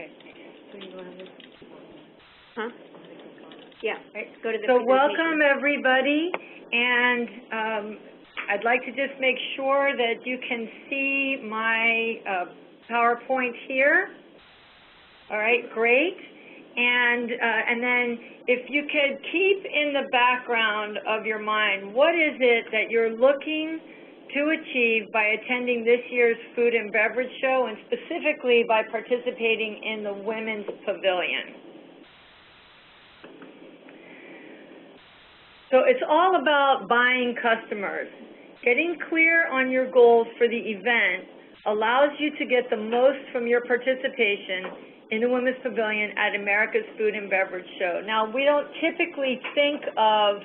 Okay. Huh? Yeah. Right, go to the So welcome, everybody, and I'd like to just make sure that you can see my PowerPoint here. All right, great. And then if you could keep in the background of your mind, what is it that you're looking to achieve by attending this year's Food and Beverage Show, and specifically by participating in the Women's Pavilion? So it's all about buying customers. Getting clear on your goals for the event allows you to get the most from your participation in the Women's Pavilion at America's Food and Beverage Show. Now, we don't typically think of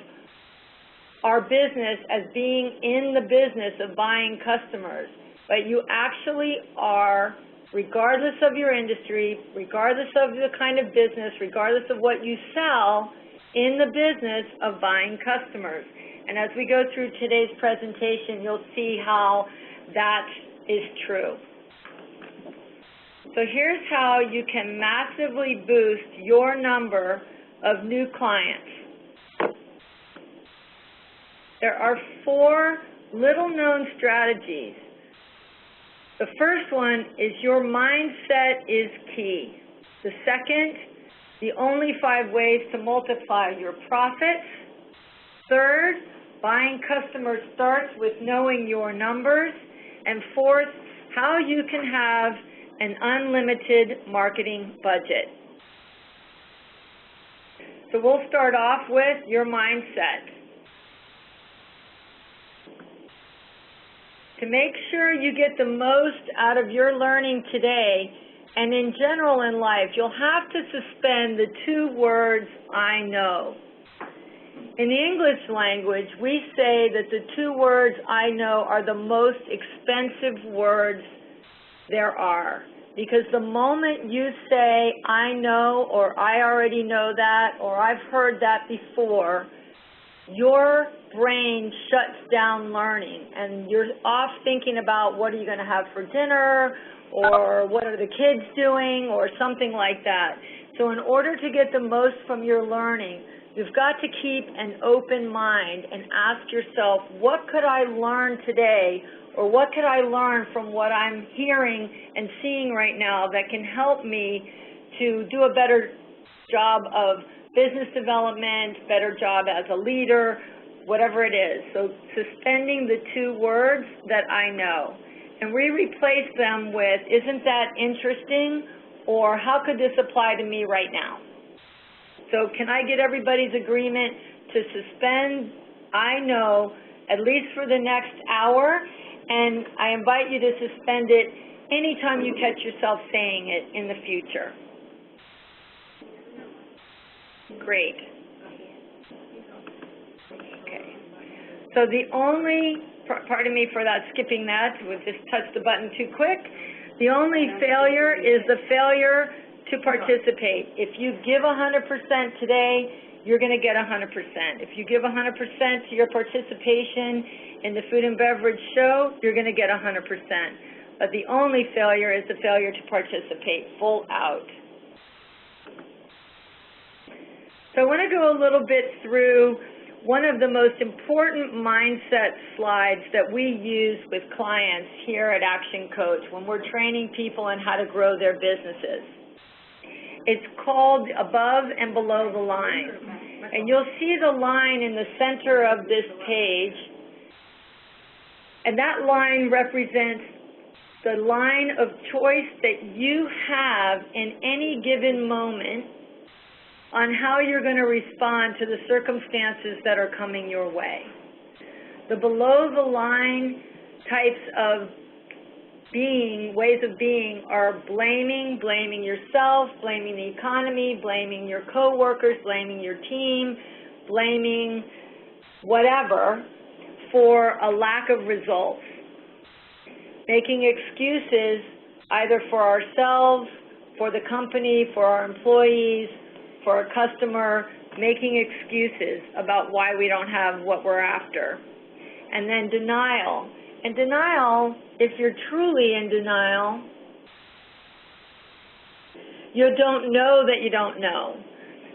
our business as being in the business of buying customers, but you actually are, regardless of your industry, regardless of the kind of business, regardless of what you sell, in the business of buying customers. And as we go through today's presentation, you'll see how that is true. So here's how you can massively boost your number of new clients. There are 4 little-known strategies. The first one is your mindset is key. The second, the only 5 ways to multiply your profits. Third, buying customers starts with knowing your numbers. And fourth, how you can have an unlimited marketing budget. So we'll start off with your mindset. To make sure you get the most out of your learning today, and in general in life, you'll have to suspend the 2 words, I know. In the English language, we say that the 2 words, I know, are the most expensive words there are. Because the moment you say, I know, or I already know that, or I've heard that before, your brain shuts down learning, and you're off thinking about what are you going to have for dinner, or what are the kids doing, or something like that. So in order to get the most from your learning, you've got to keep an open mind and ask yourself, what could I learn today, or what could I learn from what I'm hearing and seeing right now that can help me to do a better job of business development, better job as a leader, whatever it is. So suspending the 2 words that I know. And we replace them with, isn't that interesting, or how could this apply to me right now? So can I get everybody's agreement to suspend I know at least for the next hour? And I invite you to suspend it anytime you catch yourself saying it in the future. Great. Okay. So the only, pardon me for that, skipping that, we just touched the button too quick. The only failure is the failure to participate. If you give 100% today, you're going to get 100%. If you give 100% to your participation in the Food and Beverage Show, you're going to get 100%. But the only failure is the failure to participate full out. So I want to go a little bit through one of the most important mindset slides that we use with clients here at Action Coach when we're training people on how to grow their businesses. It's called Above and Below the Line. And you'll see the line in the center of this page. And that line represents the line of choice that you have in any given moment on how you're going to respond to the circumstances that are coming your way. The below the line types of ways of being are blaming yourself, blaming the economy, blaming your coworkers, blaming your team, blaming whatever for a lack of results. Making excuses either for ourselves, for the company, for our employees, for a customer, making excuses about why we don't have what we're after. And then denial. And denial, if you're truly in denial, you don't know that you don't know.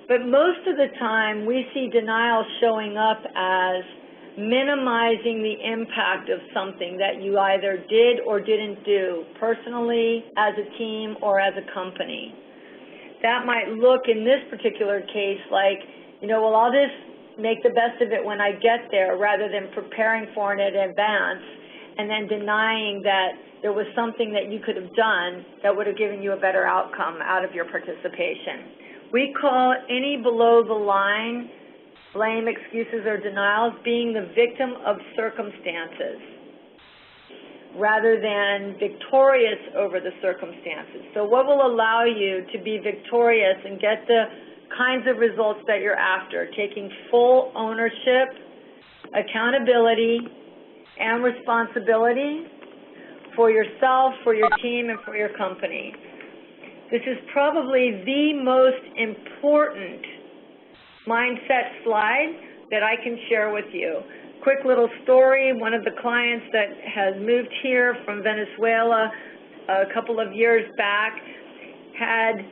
But most of the time, we see denial showing up as minimizing the impact of something that you either did or didn't do, personally, as a team, or as a company. That might look, in this particular case, like, well, I'll just make the best of it when I get there, rather than preparing for it in advance and then denying that there was something that you could have done that would have given you a better outcome out of your participation. We call any below-the-line blame, excuses, or denials being the victim of circumstances rather than victorious over the circumstances. So what will allow you to be victorious and get the kinds of results that you're after? Taking full ownership, accountability, and responsibility for yourself, for your team, and for your company. This is probably the most important mindset slide that I can share with you. Quick little story, one of the clients that has moved here from Venezuela a couple of years back had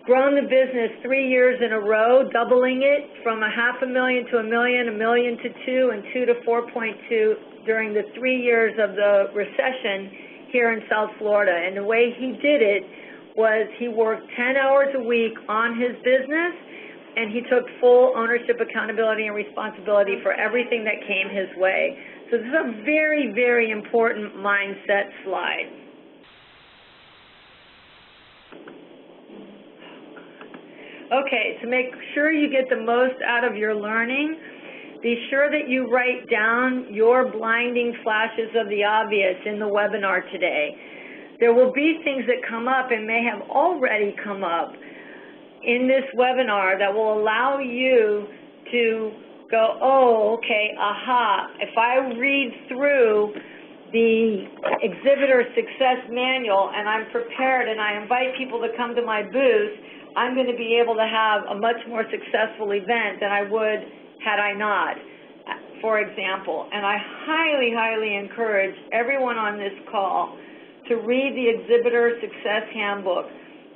grown the business 3 years in a row, doubling it from $500,000 to $1 million, $1 million to $2 million, and $2 to $4.2 during the 3 years of the recession here in South Florida. And the way he did it was he worked 10 hours a week on his business, and he took full ownership, accountability, and responsibility for everything that came his way. So this is a very, very important mindset slide. Okay, to make sure you get the most out of your learning, be sure that you write down your blinding flashes of the obvious in the webinar today. There will be things that come up and may have already come up in this webinar that will allow you to go, oh, okay, aha, if I read through the Exhibitor Success Manual and I'm prepared and I invite people to come to my booth, I'm going to be able to have a much more successful event than I would had I not, for example. And I highly, highly encourage everyone on this call to read the Exhibitor Success Handbook.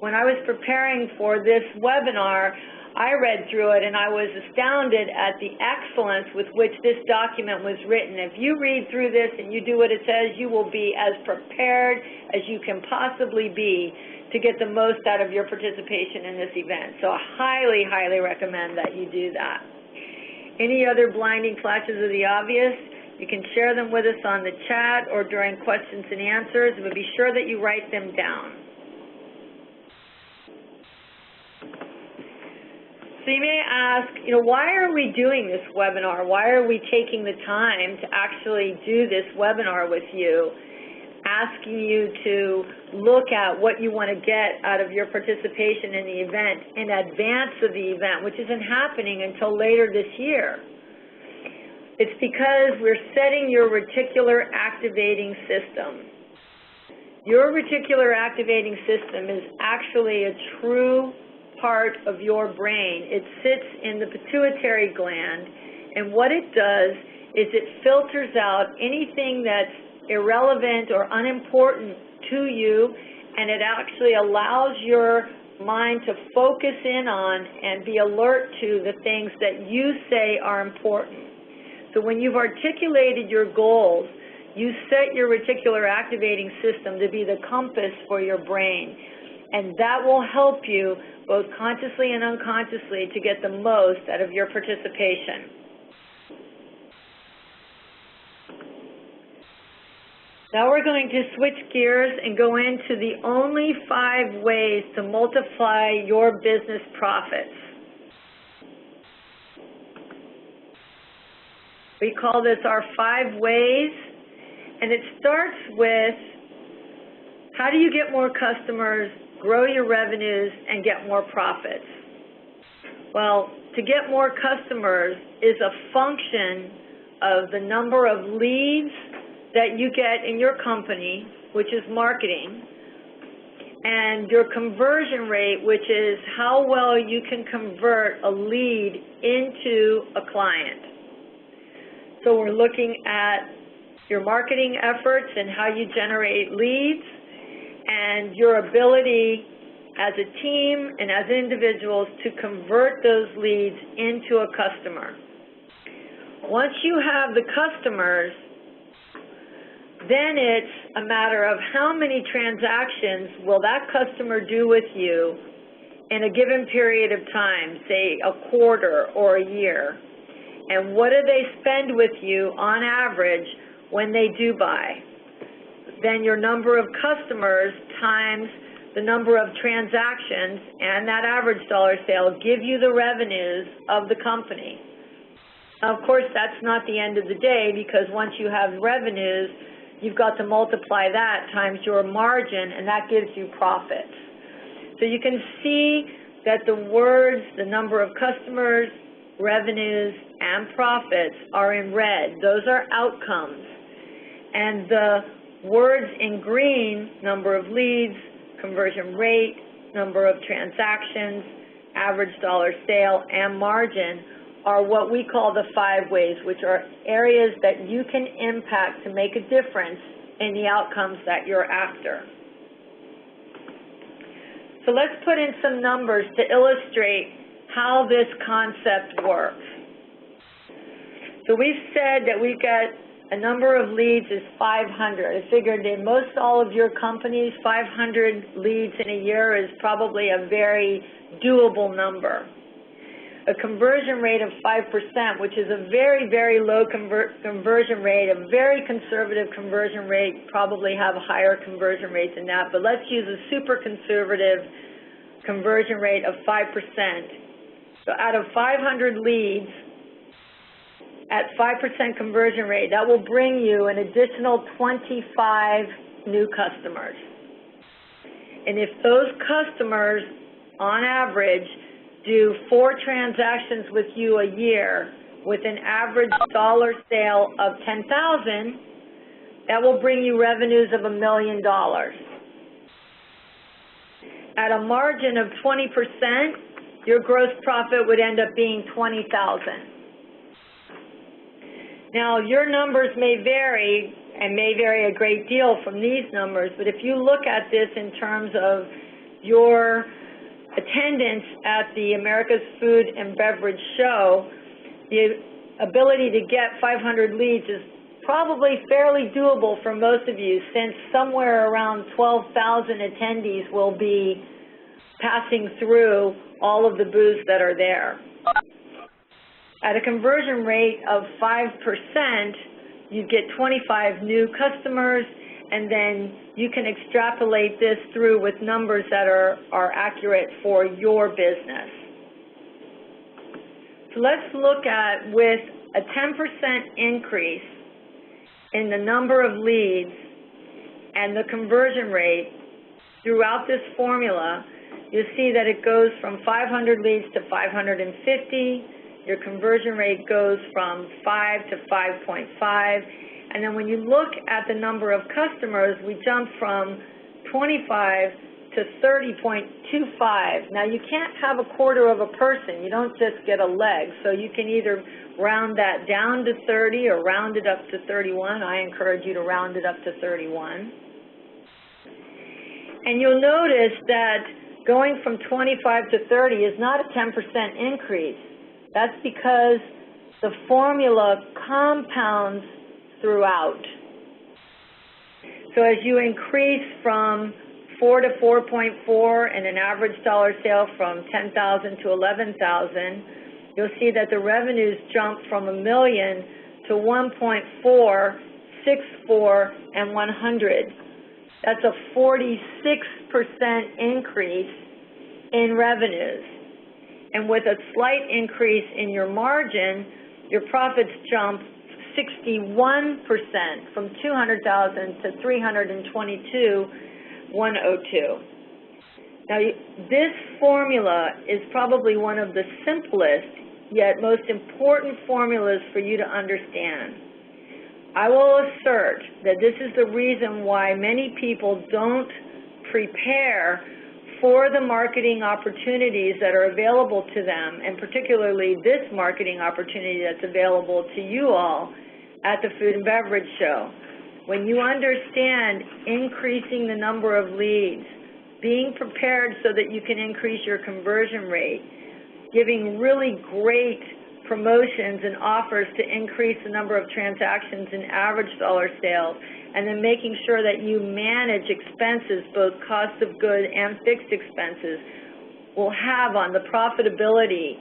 When I was preparing for this webinar, I read through it and I was astounded at the excellence with which this document was written. If you read through this and you do what it says, you will be as prepared as you can possibly be to get the most out of your participation in this event. So I highly, highly recommend that you do that. Any other blinding flashes of the obvious, you can share them with us on the chat or during questions and answers, but be sure that you write them down. So you may ask, why are we doing this webinar? Why are we taking the time to actually do this webinar with you, asking you to look at what you want to get out of your participation in the event in advance of the event, which isn't happening until later this year? It's because we're setting your reticular activating system. Your reticular activating system is actually a true part of your brain. It sits in the pituitary gland, and what it does is it filters out anything that's irrelevant or unimportant to you, and it actually allows your mind to focus in on and be alert to the things that you say are important. So when you've articulated your goals, you set your reticular activating system to be the compass for your brain, and that will help you both consciously and unconsciously to get the most out of your participation. Now we're going to switch gears and go into the only 5 ways to multiply your business profits. We call this our 5 ways, and it starts with how do you get more customers, grow your revenues, and get more profits? Well, to get more customers is a function of the number of leads that you get in your company, which is marketing, and your conversion rate, which is how well you can convert a lead into a client. So we're looking at your marketing efforts and how you generate leads, and your ability as a team and as individuals to convert those leads into a customer. Once you have the customers, then it's a matter of how many transactions will that customer do with you in a given period of time, say a quarter or a year, and what do they spend with you on average when they do buy. Then your number of customers times the number of transactions and that average dollar sale give you the revenues of the company. Now, of course, that's not the end of the day, because once you have revenues, you've got to multiply that times your margin, and that gives you profits. So you can see that the words, the number of customers, revenues, and profits are in red. Those are outcomes. And the words in green, number of leads, conversion rate, number of transactions, average dollar sale, and margin, are what we call the 5 ways, which are areas that you can impact to make a difference in the outcomes that you're after. So let's put in some numbers to illustrate how this concept works. So we've said that we've got a number of leads is 500. I figured in most all of your companies, 500 leads in a year is probably a very doable number. A conversion rate of 5%, which is a very, very low conversion rate, a very conservative conversion rate, probably have a higher conversion rate than that, but let's use a super conservative conversion rate of 5%. So out of 500 leads, at 5% conversion rate, that will bring you an additional 25 new customers. And if those customers, on average, do 4 transactions with you a year with an average dollar sale of $10,000, that will bring you revenues of $1 million. At a margin of 20%, your gross profit would end up being $20,000. Now, your numbers may vary, and may vary a great deal from these numbers, but if you look at this in terms of your attendance at the Americas Food and Beverage Show, the ability to get 500 leads is probably fairly doable for most of you, since somewhere around 12,000 attendees will be passing through all of the booths that are there. At a conversion rate of 5%, you get 25 new customers, and then you can extrapolate this through with numbers that are accurate for your business. So let's look at, with a 10% increase in the number of leads and the conversion rate throughout this formula, you'll see that it goes from 500 leads to 550. Your conversion rate goes from 5 to 5.5. And then when you look at the number of customers, we jump from 25 to 30.25. Now, you can't have a quarter of a person. You don't just get a leg. So you can either round that down to 30 or round it up to 31. I encourage you to round it up to 31. And you'll notice that going from 25 to 30 is not a 10% increase. That's because the formula compounds throughout. So as you increase from 4 to 4.4 and an average dollar sale from 10,000 to 11,000, you'll see that the revenues jump from $1 million to 1.4, 6.4, and 100. That's a 46% increase in revenues. And with a slight increase in your margin, your profits jump 61% from 200,000 to 322, 102. Now, this formula is probably one of the simplest yet most important formulas for you to understand. I will assert that this is the reason why many people don't prepare for the marketing opportunities that are available to them, and particularly this marketing opportunity that's available to you all at the Food and Beverage Show. When you understand increasing the number of leads, being prepared so that you can increase your conversion rate, giving really great promotions and offers to increase the number of transactions and average dollar sales, and then making sure that you manage expenses, both cost of good and fixed expenses, will have on the profitability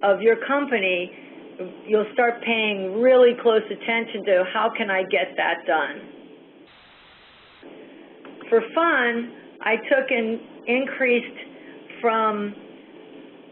of your company. You'll start paying really close attention to how can I get that done. For fun, I took and increased from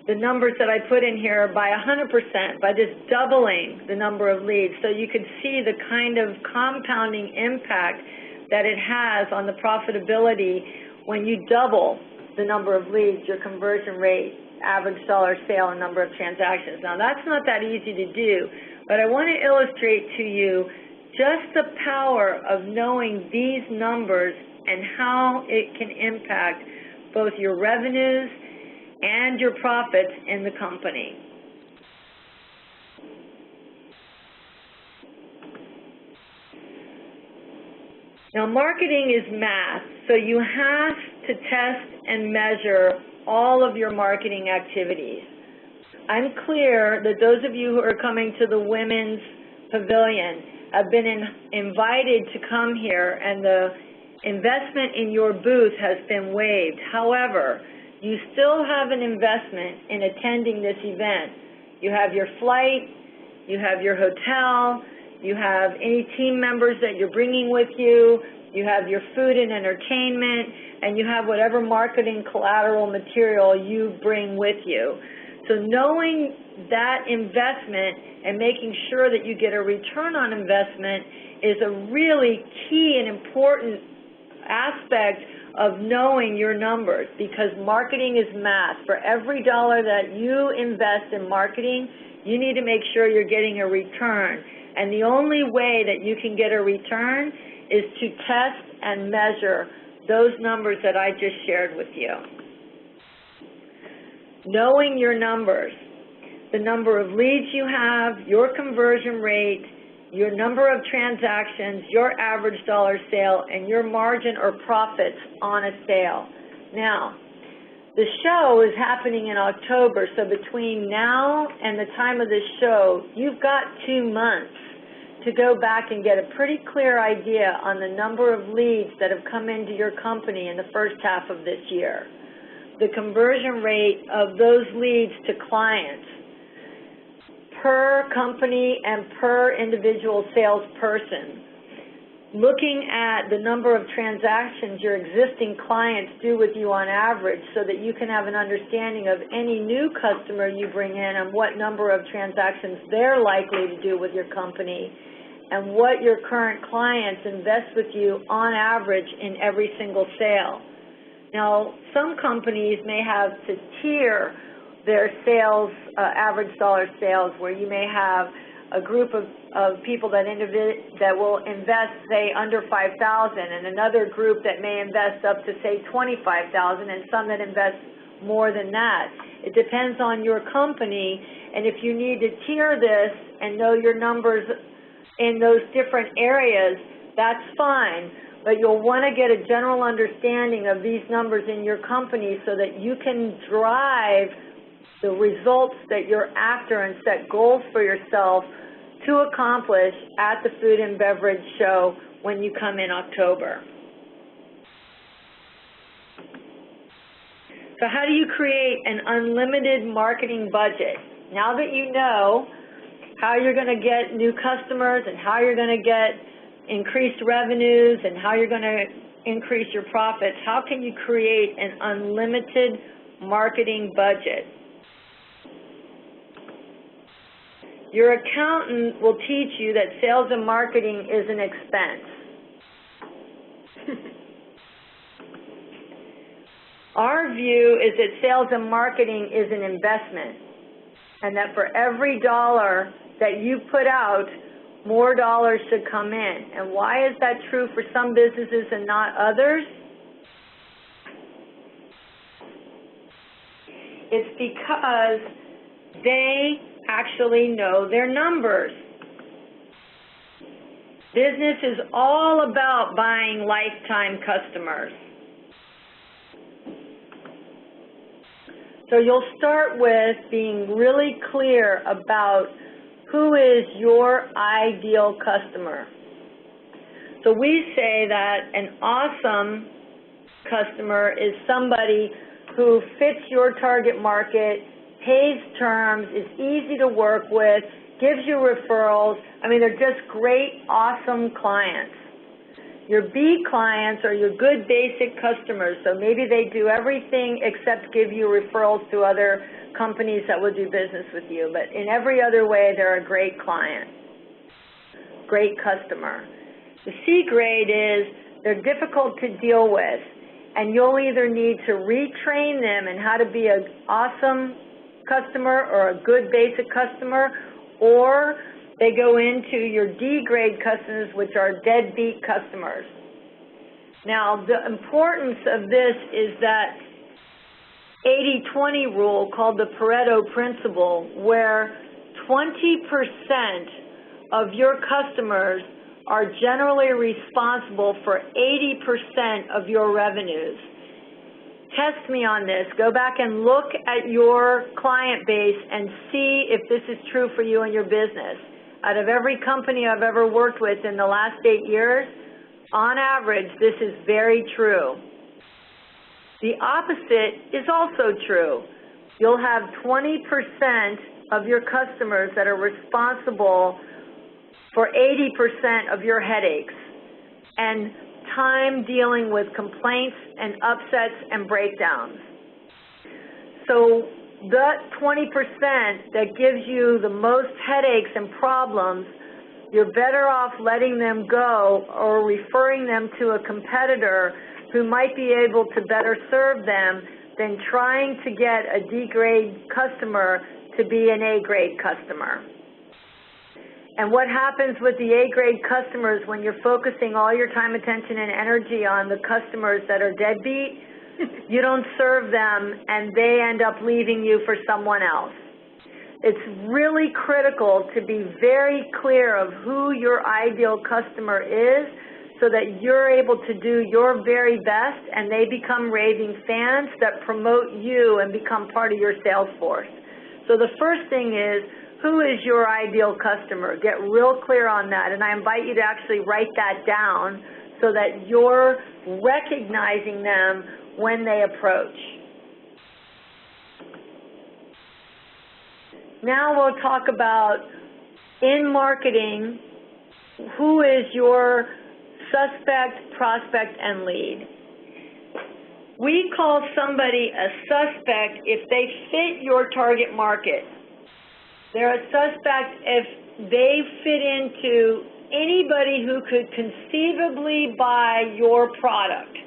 the numbers that I put in here by 100%, by just doubling the number of leads, so you could see the kind of compounding impact that it has on the profitability when you double the number of leads, your conversion rate, average dollar sale, and number of transactions. Now, that's not that easy to do, but I want to illustrate to you just the power of knowing these numbers and how it can impact both your revenues and your profits in the company. Now, marketing is math, so you have to test and measure all of your marketing activities. I'm clear that those of you who are coming to the Women's Pavilion have been invited to come here, and the investment in your booth has been waived. However, you still have an investment in attending this event. You have your flight, you have your hotel, you have any team members that you're bringing with you, you have your food and entertainment, and you have whatever marketing collateral material you bring with you. So knowing that investment and making sure that you get a return on investment is a really key and important aspect of knowing your numbers, because marketing is math. For every dollar that you invest in marketing, you need to make sure you're getting a return. And the only way that you can get a return is to test and measure those numbers that I just shared with you. Knowing your numbers, the number of leads you have, your conversion rate, your number of transactions, your average dollar sale, and your margin or profits on a sale. Now, the show is happening in October, so between now and the time of this show, you've got 2 months to go back and get a pretty clear idea on the number of leads that have come into your company in the first half of this year, the conversion rate of those leads to clients, per company and per individual salesperson, looking at the number of transactions your existing clients do with you on average so that you can have an understanding of any new customer you bring in and what number of transactions they're likely to do with your company, and what your current clients invest with you on average in every single sale. Now, some companies may have to tier their sales, average dollar sales, where you may have a group of people that will invest, say, under $5,000, and another group that may invest up to, say, $25,000, and some that invest more than that. It depends on your company, and if you need to tier this and know your numbers in those different areas, that's fine. But you'll want to get a general understanding of these numbers in your company so that you can drive the results that you're after and set goals for yourself to accomplish at the Food and Beverage Show when you come in October. So how do you create an unlimited marketing budget? Now that you know how you're going to get new customers and how you're going to get increased revenues and how you're going to increase your profits, how can you create an unlimited marketing budget? Your accountant will teach you that sales and marketing is an expense. Our view is that sales and marketing is an investment, and that for every dollar that you put out, more dollars should come in. And why is that true for some businesses and not others? It's because they actually know their numbers. Business is all about buying lifetime customers. So you'll start with being really clear about who is your ideal customer. So we say that an awesome customer is somebody who fits your target market, pays terms, is easy to work with, gives you referrals. I mean, they're just great, awesome clients. Your B clients are your good basic customers, so maybe they do everything except give you referrals to other companies that will do business with you, but in every other way, they're a great client, great customer. The C grade is they're difficult to deal with, and you'll either need to retrain them in how to be an awesome customer or a good basic customer, or they go into your D grade customers, which are deadbeat customers. Now, the importance of this is that 80-20 rule called the Pareto Principle, where 20% of your customers are generally responsible for 80% of your revenues. Test me on this. Go back and look at your client base and see if this is true for you and your business. Out of every company I've ever worked with in the last 8 years, on average, this is very true. The opposite is also true. You'll have 20% of your customers that are responsible for 80% of your headaches and time dealing with complaints and upsets and breakdowns. So that 20% that gives you the most headaches and problems, you're better off letting them go or referring them to a competitor who might be able to better serve them than trying to get a D-grade customer to be an A-grade customer. And what happens with the A-grade customers when you're focusing all your time, attention, and energy on the customers that are deadbeat? You don't serve them, and they end up leaving you for someone else. It's really critical to be very clear of who your ideal customer is so that you're able to do your very best and they become raving fans that promote you and become part of your sales force. So the first thing is, who is your ideal customer? Get real clear on that, and I invite you to actually write that down so that you're recognizing them when they approach. Now we'll talk about, in marketing, who is your suspect, prospect, and lead. We call somebody a suspect if they fit your target market. They're a suspect if they fit into anybody who could conceivably buy your product.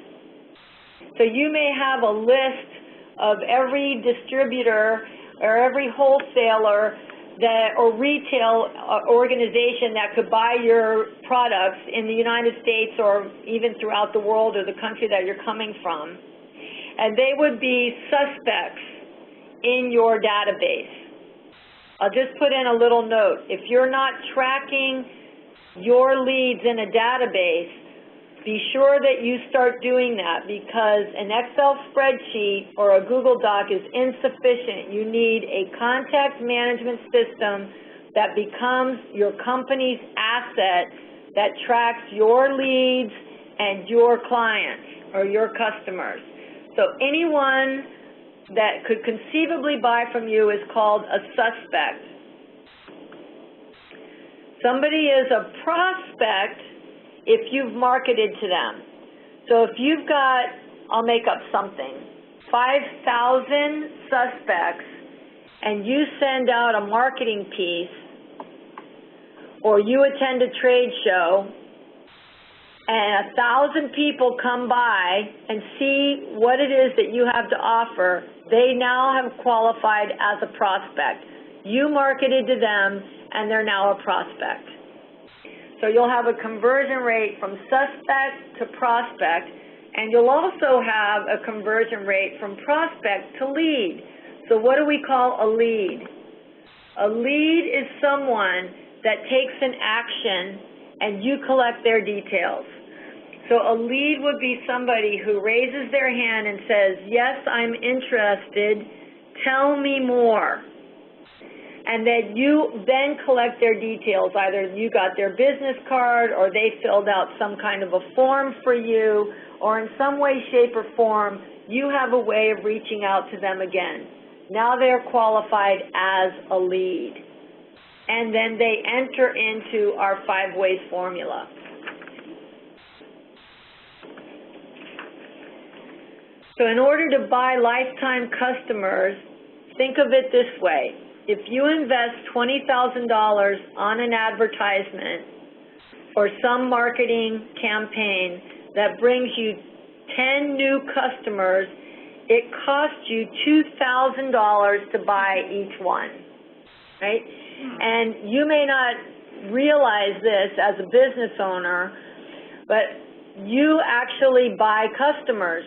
So you may have a list of every distributor or every wholesaler that, or retail organization that could buy your products in the United States or even throughout the world or the country that you're coming from. And they would be suspects in your database. I'll just put in a little note. If you're not tracking your leads in a database, be sure that you start doing that, because an Excel spreadsheet or a Google Doc is insufficient. You need a contact management system that becomes your company's asset that tracks your leads and your clients or your customers. So anyone that could conceivably buy from you is called a suspect. Somebody is a prospect if you've marketed to them. So if you've got, I'll make up something, 5,000 suspects, and you send out a marketing piece, or you attend a trade show, and 1,000 people come by and see what it is that you have to offer, they now have qualified as a prospect. You marketed to them, and they're now a prospect. So you'll have a conversion rate from suspect to prospect, and you'll also have a conversion rate from prospect to lead. So what do we call a lead? A lead is someone that takes an action and you collect their details. So a lead would be somebody who raises their hand and says, yes, I'm interested tell me more. And that you then collect their details. Either you got their business card or they filled out some kind of a form for you, or in some way, shape, or form, you have a way of reaching out to them again. Now they're qualified as a lead. And then they enter into our 5 ways formula. So in order to buy lifetime customers, think of it this way. If you invest $20,000 on an advertisement or some marketing campaign that brings you 10 new customers, it costs you $2,000 to buy each one, right? And you may not realize this as a business owner, but you actually buy customers.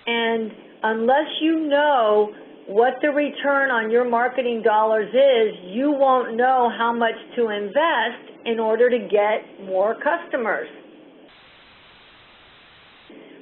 And unless you know what the return on your marketing dollars is, you won't know how much to invest in order to get more customers.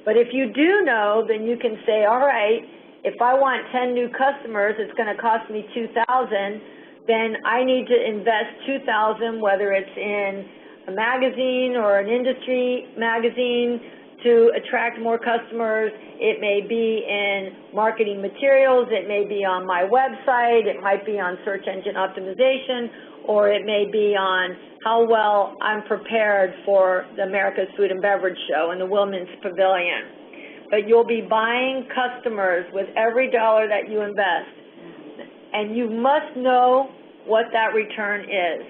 But if you do know, then you can say, all right, if I want 10 new customers, it's going to cost me $2,000, then I need to invest $2,000, whether it's in a magazine or an industry magazine, to attract more customers. It may be in marketing materials, it may be on my website, it might be on search engine optimization, or it may be on how well I'm prepared for the Americas Food and Beverage Show and the Women's Pavilion. But you'll be buying customers with every dollar that you invest, and you must know what that return is.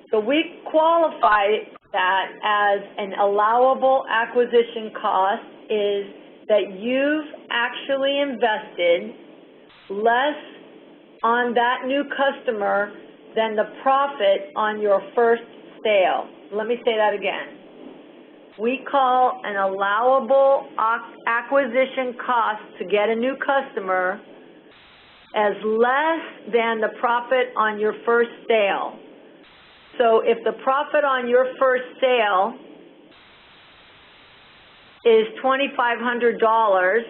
So we qualify that as an allowable acquisition cost is that you've actually invested less on that new customer than the profit on your first sale. Let me say that again. We call an allowable acquisition cost to get a new customer as less than the profit on your first sale. So if the profit on your first sale is $2,500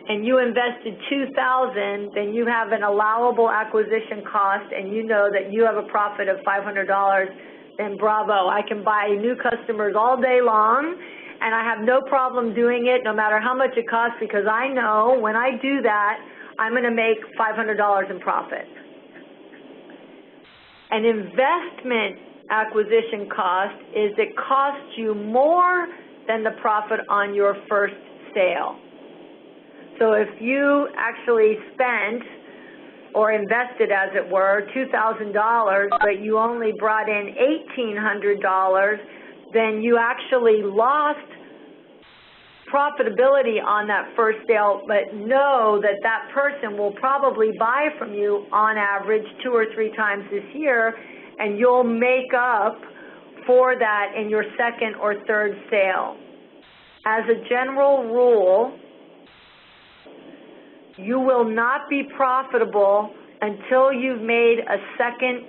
and you invested $2,000, then you have an allowable acquisition cost, and you know that you have a profit of $500, then bravo. I can buy new customers all day long, and I have no problem doing it no matter how much it costs, because I know when I do that, I'm going to make $500 in profit. An investment acquisition cost is it costs you more than the profit on your first sale. So if you actually spent or invested, as it were, $2,000, but you only brought in $1,800, then you actually lost profitability on that first sale, but know that that person will probably buy from you on average 2 or 3 times this year, and you'll make up for that in your second or third sale. As a general rule, you will not be profitable until you've made a second,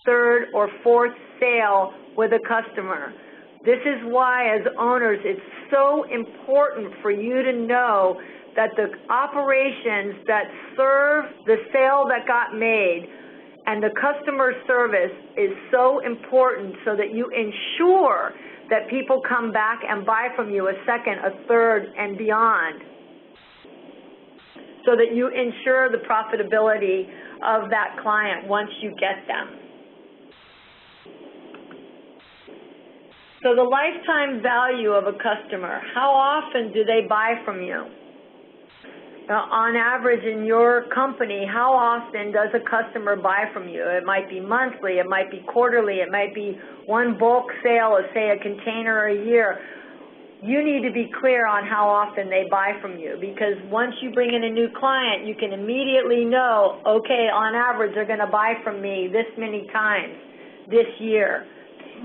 third, or fourth sale with a customer. This is why, as owners, it's so important for you to know that the operations that serve the sale that got made and the customer service is so important, so that you ensure that people come back and buy from you a second, a third, and beyond, so that you ensure the profitability of that client once you get them. So the lifetime value of a customer, how often do they buy from you? On average in your company, how often does a customer buy from you? It might be monthly, it might be quarterly, it might be one bulk sale of, say, a container a year. You need to be clear on how often they buy from you, because once you bring in a new client, you can immediately know, okay, on average they're going to buy from me this many times this year.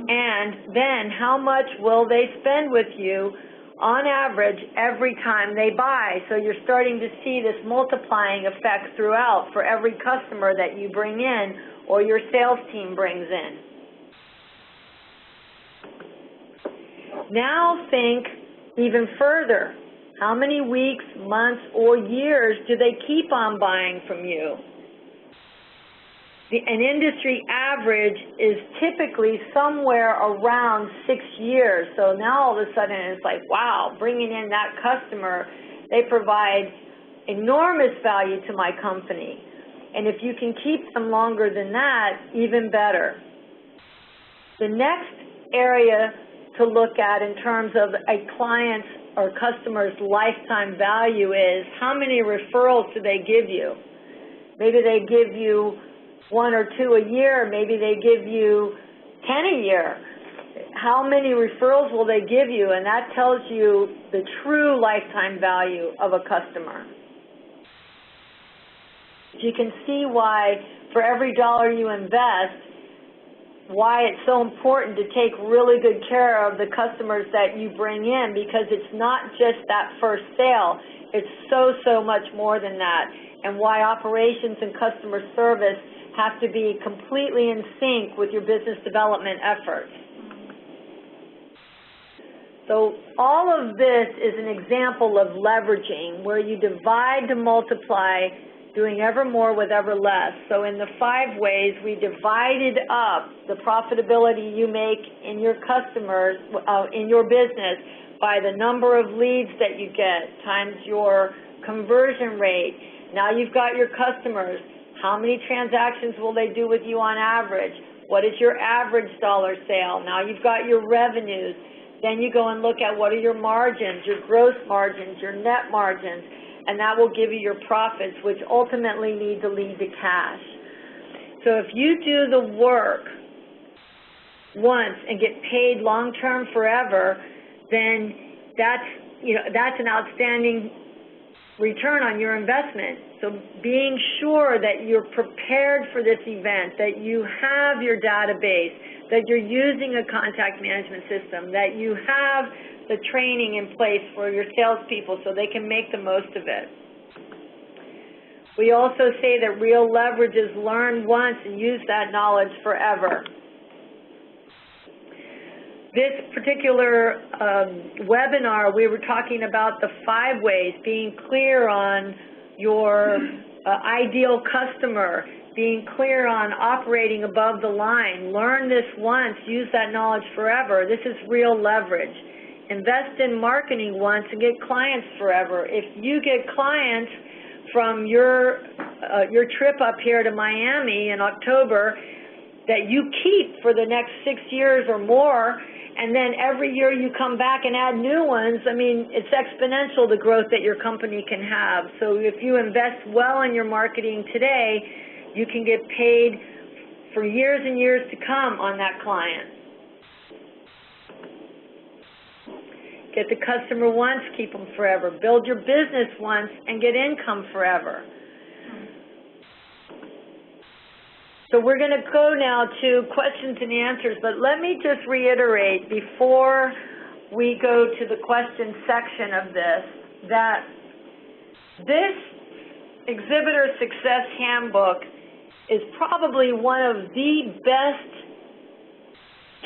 And then how much will they spend with you on average every time they buy? So you're starting to see this multiplying effect throughout for every customer that you bring in or your sales team brings in. Now think even further. How many weeks, months, or years do they keep on buying from you? An industry average is typically somewhere around 6 years. So now all of a sudden it's like, wow, bringing in that customer, they provide enormous value to my company. And if you can keep them longer than that, even better. The next area to look at in terms of a client's or customer's lifetime value is how many referrals do they give you? Maybe they give you 1 or 2 a year, maybe they give you 10 a year. How many referrals will they give you? And that tells you the true lifetime value of a customer. You can see why for every dollar you invest, why it's so important to take really good care of the customers that you bring in, because it's not just that first sale, it's so much more than that, and why operations and customer service have to be completely in sync with your business development efforts. So all of this is an example of leveraging, where you divide to multiply, doing ever more with ever less. So in the 5 ways, we divided up the profitability you make in your customers, in your business, by the number of leads that you get times your conversion rate. Now you've got your customers. How many transactions will they do with you on average? What is your average dollar sale? Now you've got your revenues. Then you go and look at what are your margins, your gross margins, your net margins, and that will give you your profits, which ultimately need to lead to cash. So if you do the work once and get paid long-term forever, then that's an outstanding return on your investment. So being sure that you're prepared for this event, that you have your database, that you're using a contact management system, that you have the training in place for your salespeople so they can make the most of it. We also say that real leverage is learn once and use that knowledge forever. This particular webinar, we were talking about the 5 ways, being clear on your ideal customer, being clear on operating above the line. Learn this once, use that knowledge forever. This is real leverage. Invest in marketing once and get clients forever. If you get clients from your trip up here to Miami in October that you keep for the next 6 years or more, and then every year you come back and add new ones, I mean, it's exponential, the growth that your company can have. So if you invest well in your marketing today, you can get paid for years and years to come on that client. Get the customer once, keep them forever. Build your business once and get income forever. So we're going to go now to questions and answers, but let me just reiterate before we go to the question section of this, that this Exhibitor Success Handbook is probably one of the best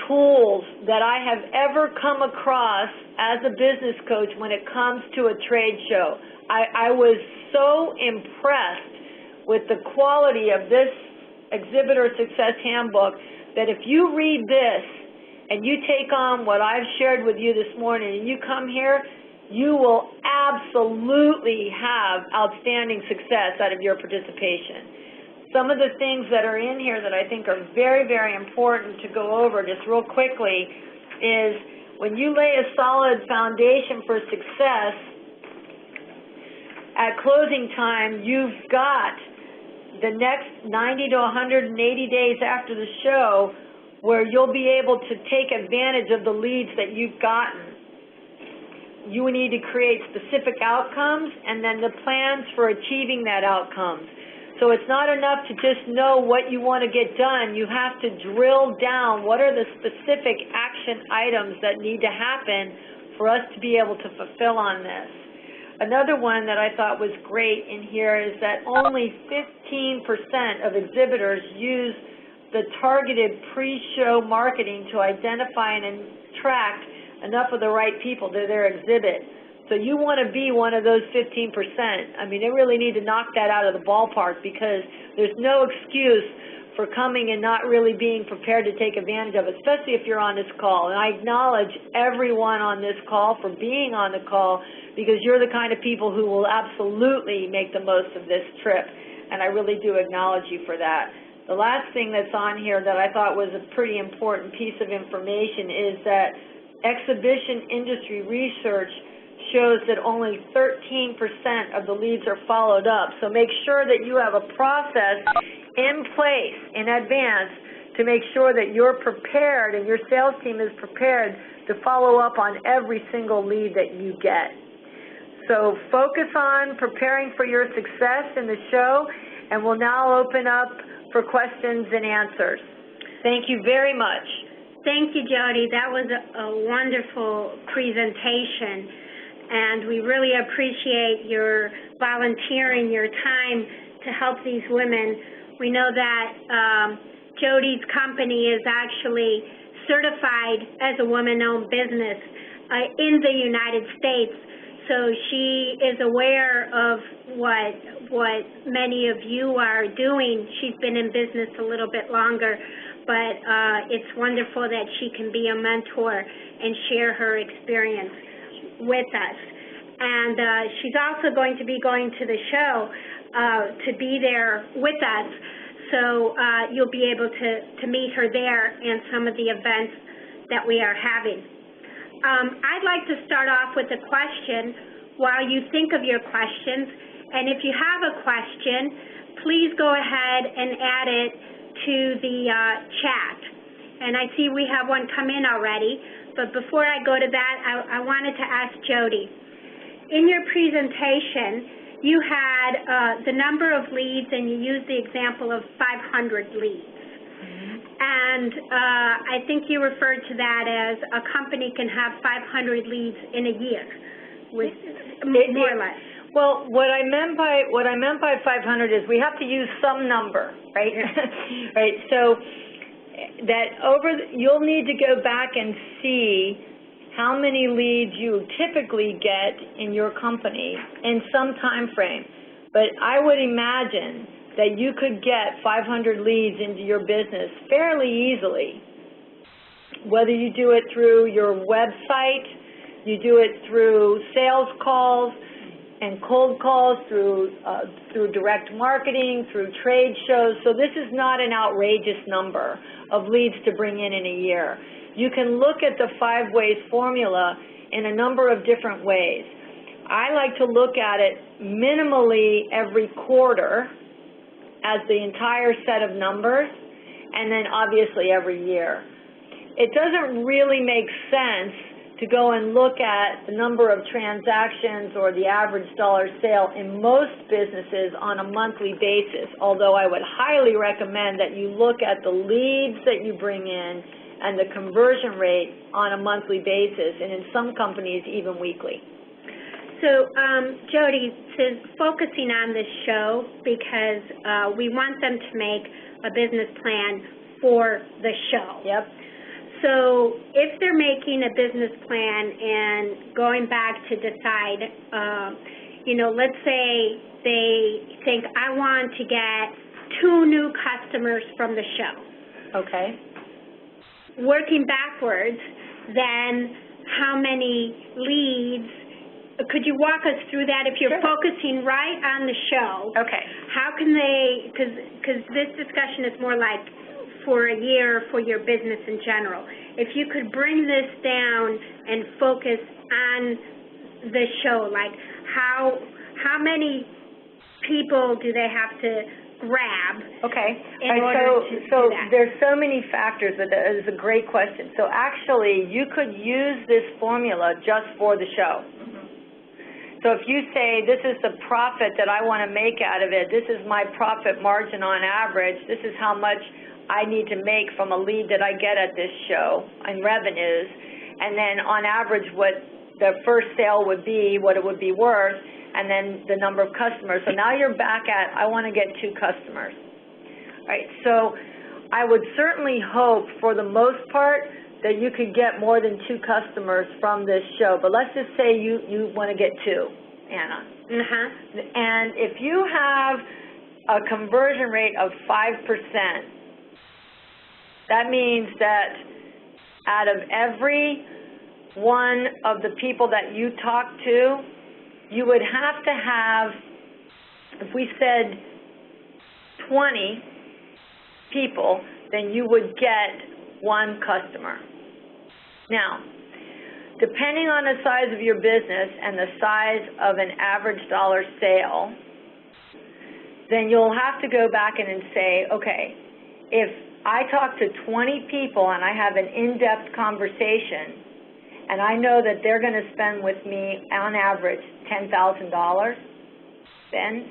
tools that I have ever come across as a business coach when it comes to a trade show. I was so impressed with the quality of this Exhibitor Success Handbook that if you read this and you take on what I've shared with you this morning and you come here, you will absolutely have outstanding success out of your participation. Some of the things that are in here that I think are very, very important to go over just real quickly is when you lay a solid foundation for success, at closing time, you've got the next 90 to 180 days after the show where you'll be able to take advantage of the leads that you've gotten. You need to create specific outcomes and then the plans for achieving that outcomes. So it's not enough to just know what you want to get done. You have to drill down what are the specific action items that need to happen for us to be able to fulfill on this. Another one that I thought was great in here is that only 15% of exhibitors use the targeted pre-show marketing to identify and attract enough of the right people to their exhibit. So you want to be one of those 15%. I mean, they really need to knock that out of the ballpark, because there's no excuse for coming and not really being prepared to take advantage of it, especially if you're on this call. And I acknowledge everyone on this call for being on the call, because you're the kind of people who will absolutely make the most of this trip, and I really do acknowledge you for that. The last thing that's on here that I thought was a pretty important piece of information is that exhibition industry research shows that only 13% of the leads are followed up. So make sure that you have a process in place in advance to make sure that you're prepared and your sales team is prepared to follow up on every single lead that you get. So focus on preparing for your success in the show, and we'll now open up for questions and answers. Thank you very much. Thank you, Jody. That was a wonderful presentation, and we really appreciate your volunteering your time to help these women. We know that Jody's company is actually certified as a woman-owned business in the United States, so she is aware of what many of you are doing. She's been in business a little bit longer, but it's wonderful that she can be a mentor and share her experience with us. And she's also going to be going to the show to be there with us, so you'll be able to meet her there and some of the events that we are having. I'd like to start off with a question while you think of your questions, and if you have a question, please go ahead and add it to the chat. And I see we have one come in already, but before I go to that, I wanted to ask Jody. In your presentation, you had the number of leads, and you used the example of 500 leads. And I think you referred to that as a company can have 500 leads in a year, with more or less. Well, what I meant by 500 is we have to use some number, right? Right. So that you'll need to go back and see how many leads you typically get in your company in some time frame. But I would imagine that you could get 500 leads into your business fairly easily, whether you do it through your website, you do it through sales calls and cold calls, through direct marketing, through trade shows. So this is not an outrageous number of leads to bring in a year. You can look at the 5 ways formula in a number of different ways. I like to look at it minimally every quarter as the entire set of numbers, and then obviously every year. It doesn't really make sense to go and look at the number of transactions or the average dollar sale in most businesses on a monthly basis, although I would highly recommend that you look at the leads that you bring in and the conversion rate on a monthly basis, and in some companies even weekly. So, Jody, focusing on this show, because we want them to make a business plan for the show. Yep. So if they're making a business plan and going back to decide, let's say they think, I want to get 2 new customers from the show. Okay. Working backwards, then how many leads? Could you walk us through that if you're focusing right on the show? Okay. How can they, because this discussion is more like for a year for your business in general. If you could bring this down and focus on the show, like how many people do they have to grab? Okay. In order to do that? There's so many factors. That is a great question. So actually, you could use this formula just for the show. So if you say, this is the profit that I want to make out of it, this is my profit margin on average, this is how much I need to make from a lead that I get at this show in revenues, and then on average what the first sale would be, what it would be worth, and then the number of customers. So now you're back at, I want to get 2 customers. All right, so I would certainly hope for the most part that you could get more than 2 customers from this show, but let's just say you want to get 2, Anna. And if you have a conversion rate of 5%, that means that out of every one of the people that you talk to, you would have to have, if we said 20 people, then you would get 1 customer. Now, depending on the size of your business and the size of an average dollar sale, then you'll have to go back in and say, okay, if I talk to 20 people and I have an in-depth conversation, and I know that they're going to spend with me on average $10,000, then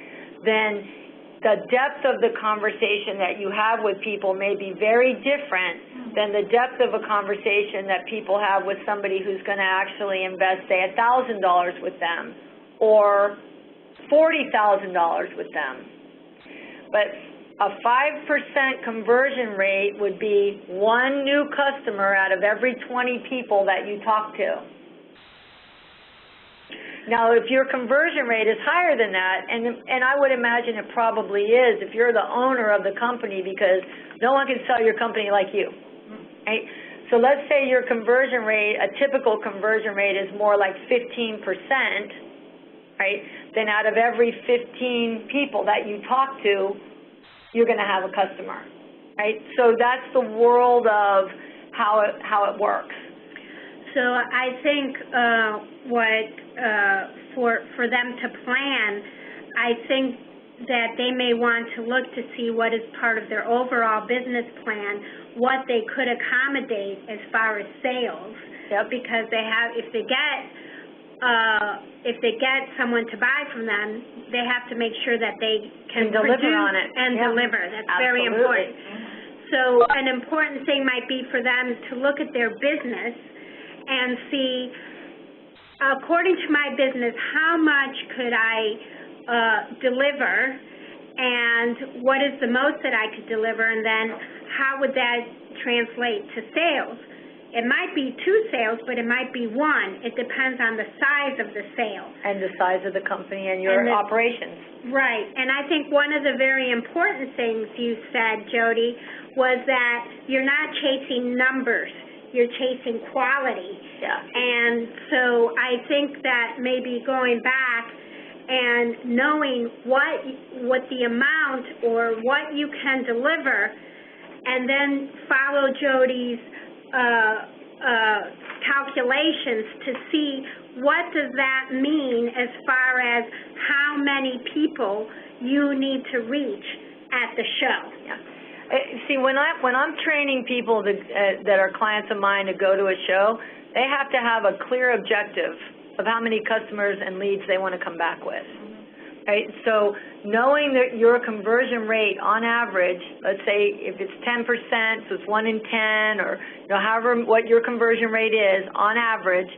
the depth of the conversation that you have with people may be very different than the depth of a conversation that people have with somebody who's going to actually invest, say, $1,000 with them or $40,000 with them. But a 5% conversion rate would be 1 new customer out of every 20 people that you talk to. Now, if your conversion rate is higher than that, and I would imagine it probably is if you're the owner of the company, because no one can sell your company like you, right? So let's say your conversion rate, a typical conversion rate is more like 15%, right? Then out of every 15 people that you talk to, you're going to have a customer, right? So that's the world of how it works. So I think for them to plan, I think that they may want to look to see what is part of their overall business plan, what they could accommodate as far as sales. Yep. Because they have, if they get someone to buy from them, they have to make sure that they can deliver on it and deliver. That's very important. So an important thing might be for them to look at their business and see, according to my business, how much could I deliver, and what is the most that I could deliver, and then how would that translate to sales? It might be 2 sales, but it might be 1. It depends on the size of the sale. And the size of the company and your operations. Right. And I think one of the very important things you said, Jody, was that you're not chasing numbers. You're chasing quality. Yeah. And so I think that maybe going back and knowing what the amount or what you can deliver, and then follow Jody's calculations to see what does that mean as far as how many people you need to reach at the show. Yeah. See, when I'm training people that are clients of mine to go to a show, they have to have a clear objective of how many customers and leads they want to come back with. Right? So knowing that your conversion rate on average, let's say if it's 10%, so it's 1 in 10, or however what your conversion rate is on average,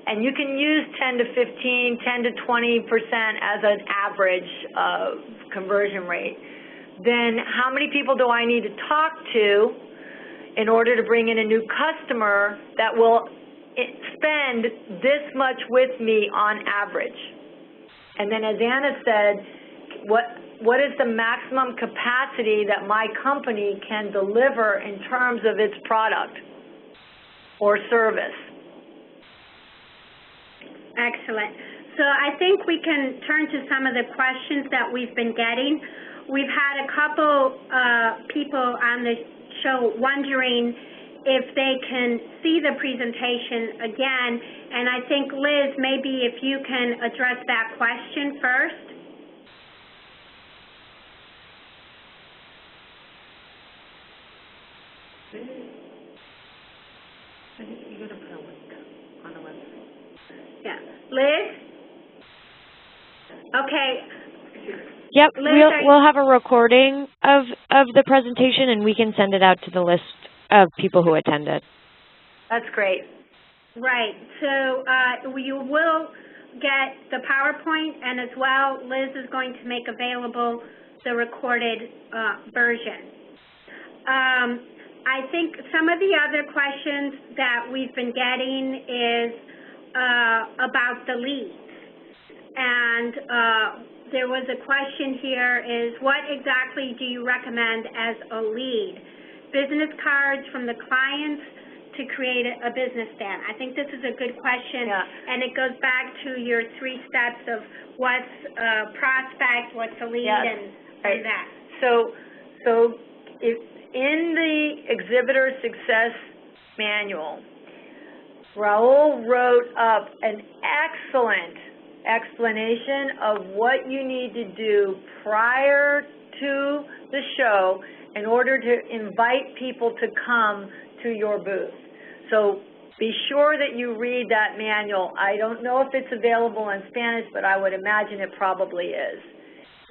and you can use 10 to 15, 10 to 20% as an average conversion rate, then how many people do I need to talk to in order to bring in a new customer that will spend this much with me on average? And then, as Anna said, what is the maximum capacity that my company can deliver in terms of its product or service? Excellent. So I think we can turn to some of the questions that we've been getting. We've had a couple people on the show wondering if they can see the presentation again, and I think, Liz, maybe if you can address that question first. I think you're going to put a link on the website. Yeah. Liz? Okay. Yep, Liz, we'll have a recording of the presentation, and we can send it out to the list of people who attended. That's great. Right. So you will get the PowerPoint, and as well, Liz is going to make available the recorded version. I think some of the other questions that we've been getting is about the leads. And there was a question here is, what exactly do you recommend as a lead? Business cards from the clients to create a business stand? I think this is a good question, and it goes back to your 3 steps of what's a prospect, what's a lead, and that. So if in the Exhibitor Success Manual, Raul wrote up an excellent explanation of what you need to do prior to the show in order to invite people to come to your booth. So be sure that you read that manual. I don't know if it's available in Spanish, but I would imagine it probably is.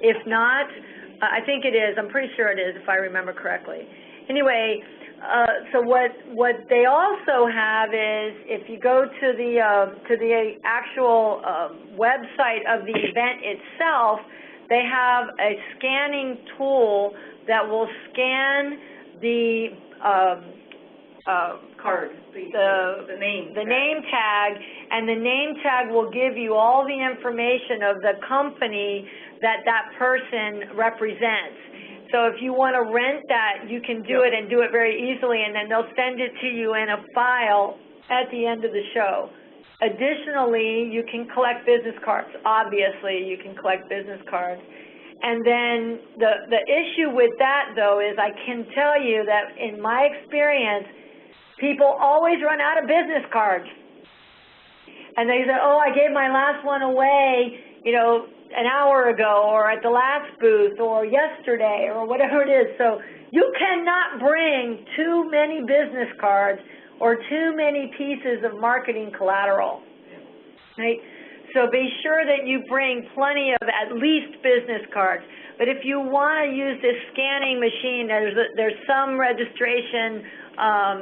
If not, I think it is. I'm pretty sure it is, if I remember correctly. Anyway, so what they also have is, if you go to the actual website of the event itself, they have a scanning tool that will scan the card, the name tag, and the name tag will give you all the information of the company that person represents. So if you want to rent that, you can do it and do it very easily, and then they'll send it to you in a file at the end of the show. Additionally, you can collect business cards. Obviously, you can collect business cards. And then the issue with that, though, is I can tell you that in my experience, people always run out of business cards. And they say, oh, I gave my last one away, you know, an hour ago, or at the last booth, or yesterday, or whatever it is. So you cannot bring too many business cards or too many pieces of marketing collateral, right? So be sure that you bring plenty of at least business cards. But if you want to use this scanning machine, there's some registration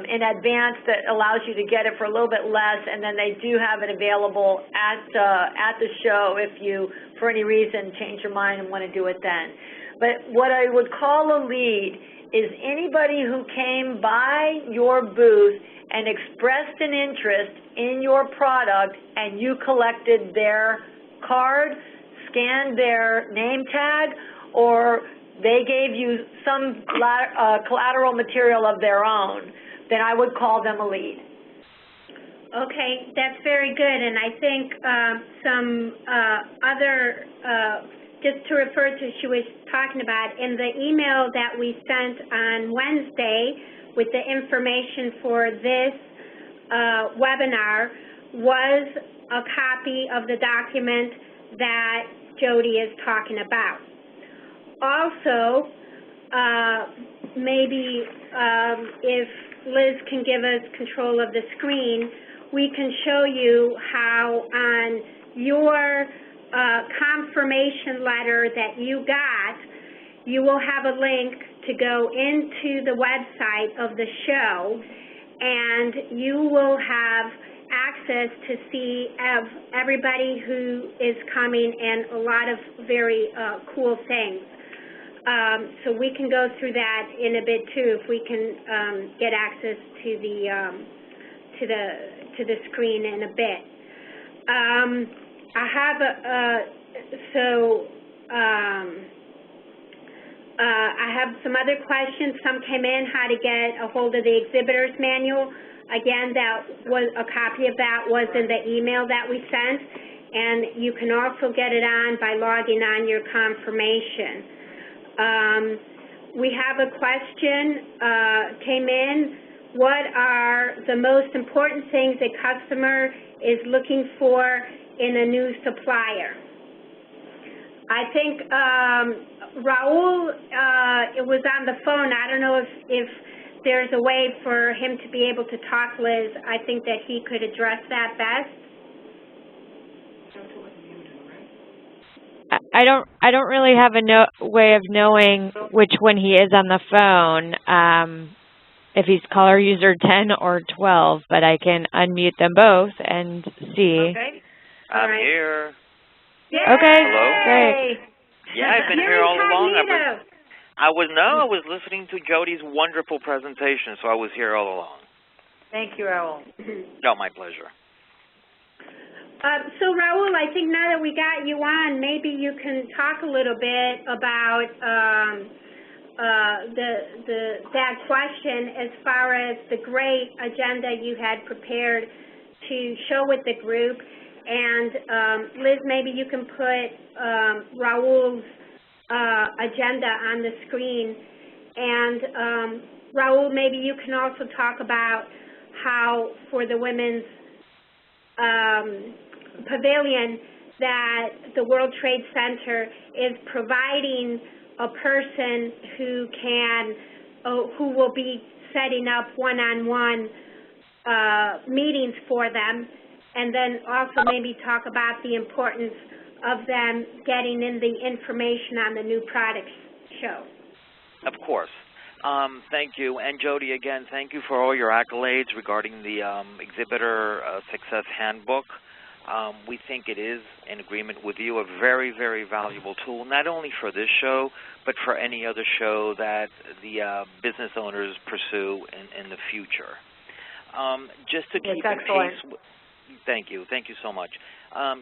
in advance that allows you to get it for a little bit less, and then they do have it available at the show if you, for any reason, change your mind and want to do it then. But what I would call a lead is anybody who came by your booth and expressed an interest in your product, and you collected their card, scanned their name tag, or they gave you some collateral material of their own, then I would call them a lead. Okay, that's very good. And I think some other, just to refer to, she was talking about, in the email that we sent on Wednesday with the information for this webinar was a copy of the document that Jody is talking about. Also, maybe if Liz can give us control of the screen, we can show you how on your confirmation letter that you got, you will have a link to go into the website of the show, and you will have access to see everybody who is coming and a lot of very cool things. So we can go through that in a bit too, if we can get access to the screen in a bit. I have I have some other questions. Some came in, how to get a hold of the Exhibitor's Manual. Again, that was a copy of that was in the email that we sent, and you can also get it on by logging on your confirmation. We have a question came in. What are the most important things a customer is looking for in a new supplier? I think Raul, it was on the phone. I don't know if there's a way for him to be able to talk, Liz. I think that he could address that best. I don't really have a way of knowing which one he is on the phone, if he's caller user 10 or 12, but I can unmute them both and see. Okay. I'm here. Yay! Okay, Hello? great. Yeah, I've been here all along. I was listening to Jody's wonderful presentation, so I was here all along. Thank you, Raul. No, my pleasure. So, Raul, I think now that we got you on, maybe you can talk a little bit about that question as far as the great agenda you had prepared to show with the group. And, Liz, maybe you can put Raul's agenda on the screen. And, Raul, maybe you can also talk about how, for the women's pavilion, that the World Trade Center is providing a person who will be setting up one-on-one meetings for them, and then also maybe talk about the importance of them getting in the information on the new products show. Of course. Thank you. And Jody, again, thank you for all your accolades regarding the Exhibitor Success Handbook. We think it is, in agreement with you, a very, very valuable tool, not only for this show, but for any other show that the business owners pursue in the future. Just to keep in pace, thank you so much.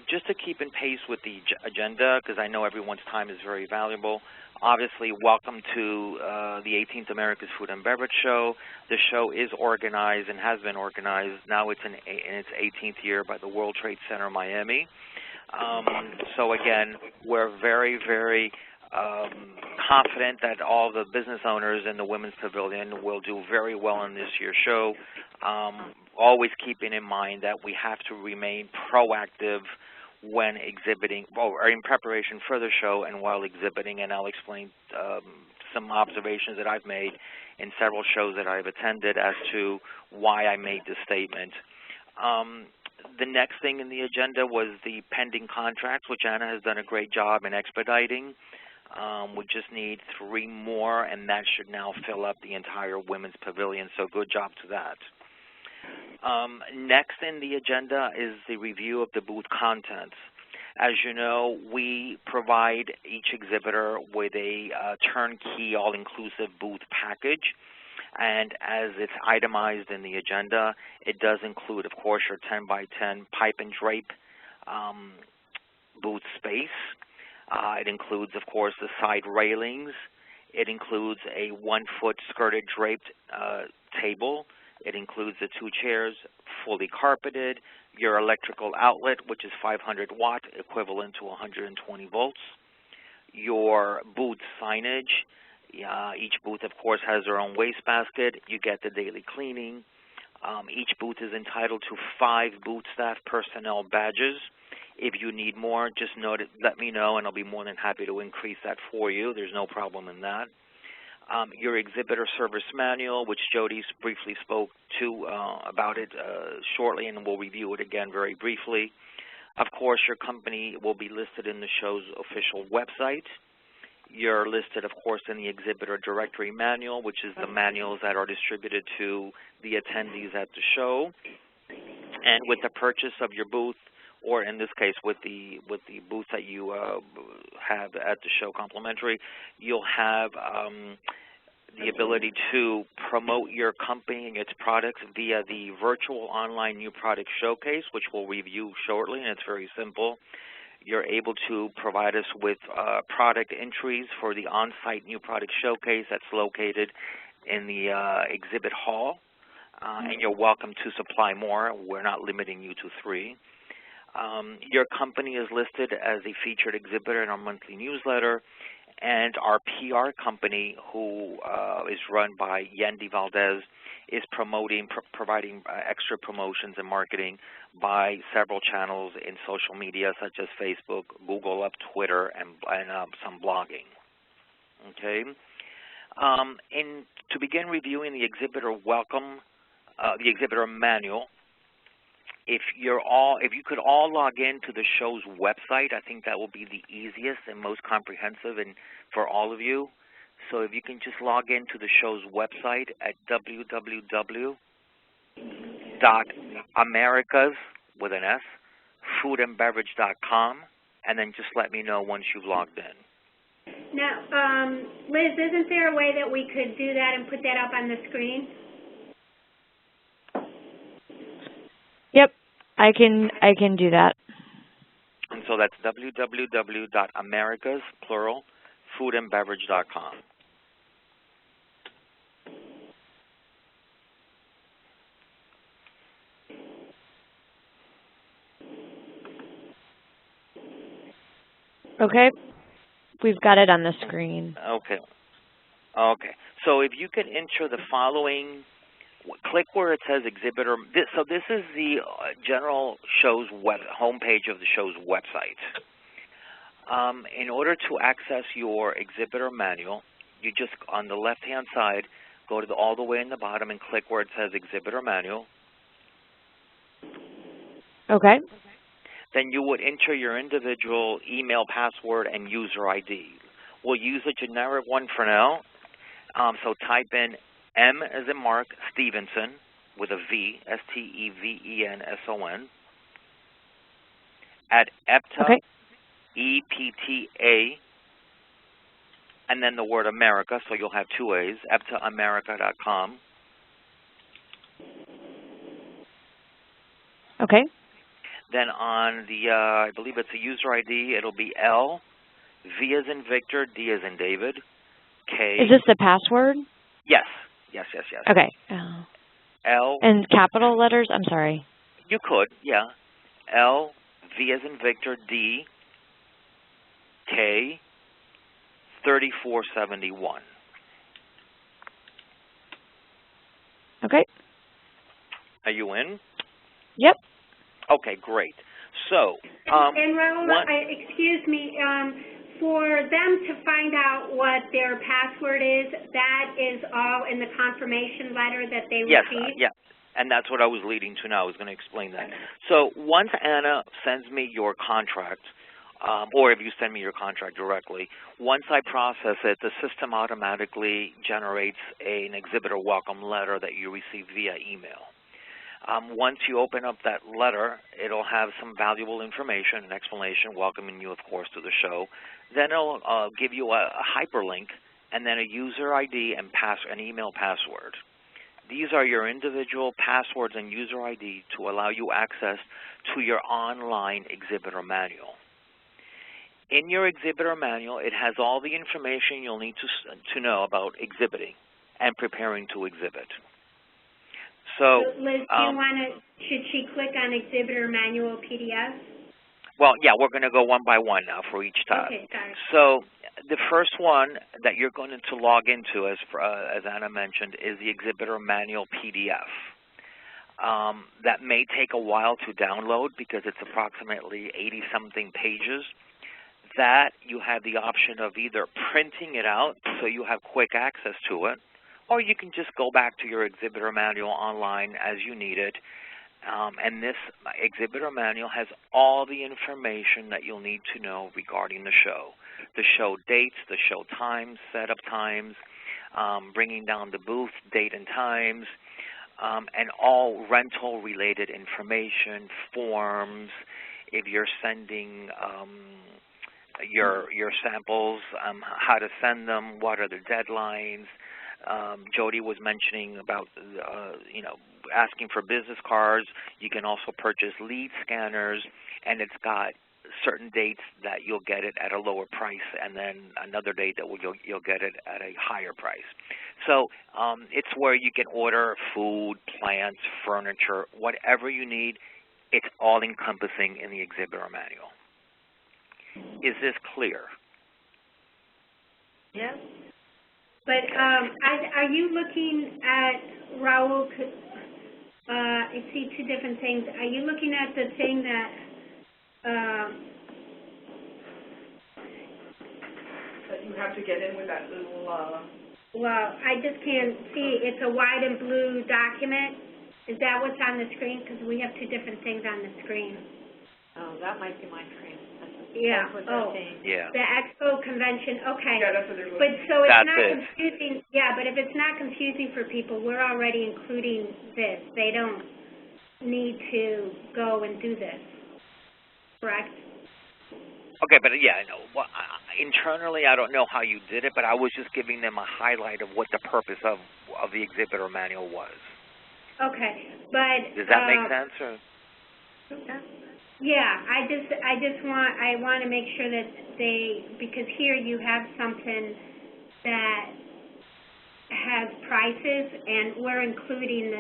Just to keep in pace with the agenda, because I know everyone's time is very valuable. Obviously, welcome to the 18th Americas Food and Beverage Show. The show is organized and has been organized. Now it's in its 18th year by the World Trade Center Miami. So again, we're very, very confident that all the business owners in the Women's Pavilion will do very well in this year's show, always keeping in mind that we have to remain proactive when exhibiting, or in preparation for the show and while exhibiting, and I'll explain some observations that I've made in several shows that I've attended as to why I made this statement. The next thing in the agenda was the pending contracts, which Anna has done a great job in expediting. We just need 3 more, and that should now fill up the entire Women's Pavilion, so good job to that. Next in the agenda is the review of the booth contents. As you know, we provide each exhibitor with a turnkey, all-inclusive booth package, and as it's itemized in the agenda, it does include, of course, your 10x10 pipe and drape booth space. It includes, of course, the side railings. It includes a 1-foot skirted draped table. It includes the 2 chairs, fully carpeted, your electrical outlet, which is 500 watt, equivalent to 120 volts, your booth signage. Each booth, of course, has their own wastebasket. You get the daily cleaning. Each booth is entitled to 5 booth staff personnel badges. If you need more, just let me know, and I'll be more than happy to increase that for you. There's no problem in that. Your exhibitor service manual, which Jody briefly spoke to about it shortly, and we'll review it again very briefly. Of course, your company will be listed in the show's official website. You're listed, of course, in the exhibitor directory manual, which is the manuals that are distributed to the attendees at the show. And with the purchase of your booth, or in this case with the booth that you have at the show complimentary, you'll have the ability to promote your company and its products via the virtual online new product showcase, which we'll review shortly, and it's very simple. You're able to provide us with product entries for the on-site new product showcase that's located in the exhibit hall, and you're welcome to supply more. We're not limiting you to 3. Your company is listed as a featured exhibitor in our monthly newsletter, and our PR company, who is run by Yendi Valdez, is providing extra promotions and marketing by several channels in social media such as Facebook, Google, Twitter, and some blogging. Okay. And to begin reviewing the exhibitor the exhibitor manual, if you could all log in to the show's website, I think that will be the easiest and most comprehensive and for all of you. So if you can just log into the show's website at www.americas, with an S, foodandbeverage.com, and then just let me know once you've logged in. Now, Liz, isn't there a way that we could do that and put that up on the screen? Yep, I can do that. And so that's www.americas, plural, foodandbeverage.com. Okay, we've got it on the screen. Okay. Okay. So if you can enter the following, click where it says exhibitor. So this is the general show's homepage of the show's website. In order to access your exhibitor manual, you just, on the left-hand side, go to all the way in the bottom and click where it says exhibitor manual. Okay. Then you would enter your individual email, password, and user ID. We'll use a generic one for now. So type in M as in Mark, Stevenson, with a V, S-T-E-V-E-N-S-O-N, at EPTA, okay. E-P-T-A, and then the word America, so you'll have two A's, EPTAamerica.com. Okay. Then on the, I believe it's a user ID, it'll be L, V as in Victor, D as in David, K. Is this the password? Yes. Yes, yes, yes. Okay. L. And capital letters? I'm sorry. You could, yeah. L, V as in Victor, D, K, 3471. Okay. Are you in? Yep. Okay, great. So, and Raul, excuse me, for them to find out what their password is, that is all in the confirmation letter that they received? Yes, and that's what I was leading to now. I was going to explain that. So once Anna sends me your contract, or if you send me your contract directly, once I process it, the system automatically generates an exhibitor welcome letter that you receive via email. Once you open up that letter, it'll have some valuable information, an explanation, welcoming you, of course, to the show. Then it'll give you a hyperlink and then a user ID and an email password. These are your individual passwords and user ID to allow you access to your online exhibitor manual. In your exhibitor manual, it has all the information you'll need to know about exhibiting and preparing to exhibit. So, Liz, do you want to, should she click on Exhibitor Manual PDF? Well, yeah, we're going to go one by one now for each tab. Okay, got it. So the first one that you're going to log into, as Anna mentioned, is the Exhibitor Manual PDF. That may take a while to download because it's approximately 80-something pages. That you have the option of either printing it out so you have quick access to it, or you can just go back to your exhibitor manual online as you need it. And this exhibitor manual has all the information that you'll need to know regarding the show dates, the show times, setup times, bringing down the booth, date and times, and all rental-related information, forms, if you're sending your samples, how to send them, what are the deadlines. Jody was mentioning about, asking for business cards. You can also purchase lead scanners, and it's got certain dates that you'll get it at a lower price, and then another date that you'll get it at a higher price. So it's where you can order food, plants, furniture, whatever you need. It's all-encompassing in the exhibitor manual. Is this clear? Yes. But are you looking at, Raul, I see two different things. Are you looking at the thing that you have to get in with that little... Well, I just can't see. It's a white and blue document. Is that what's on the screen? Because we have two different things on the screen. Oh, that might be my screen. Yeah. That's what they're saying. Yeah. The Expo Convention. Okay. Yeah, that's what they're looking. But so it's That's not it. confusing. Yeah, but if it's not confusing for people, we're already including this. They don't need to go and do this. Correct? Okay, but yeah, I know. Well, internally, I don't know how you did it, but I was just giving them a highlight of what the purpose of the exhibitor manual was. Okay, but Does that make sense? Or? Yeah, I want to make sure that because here you have something that has prices, and we're including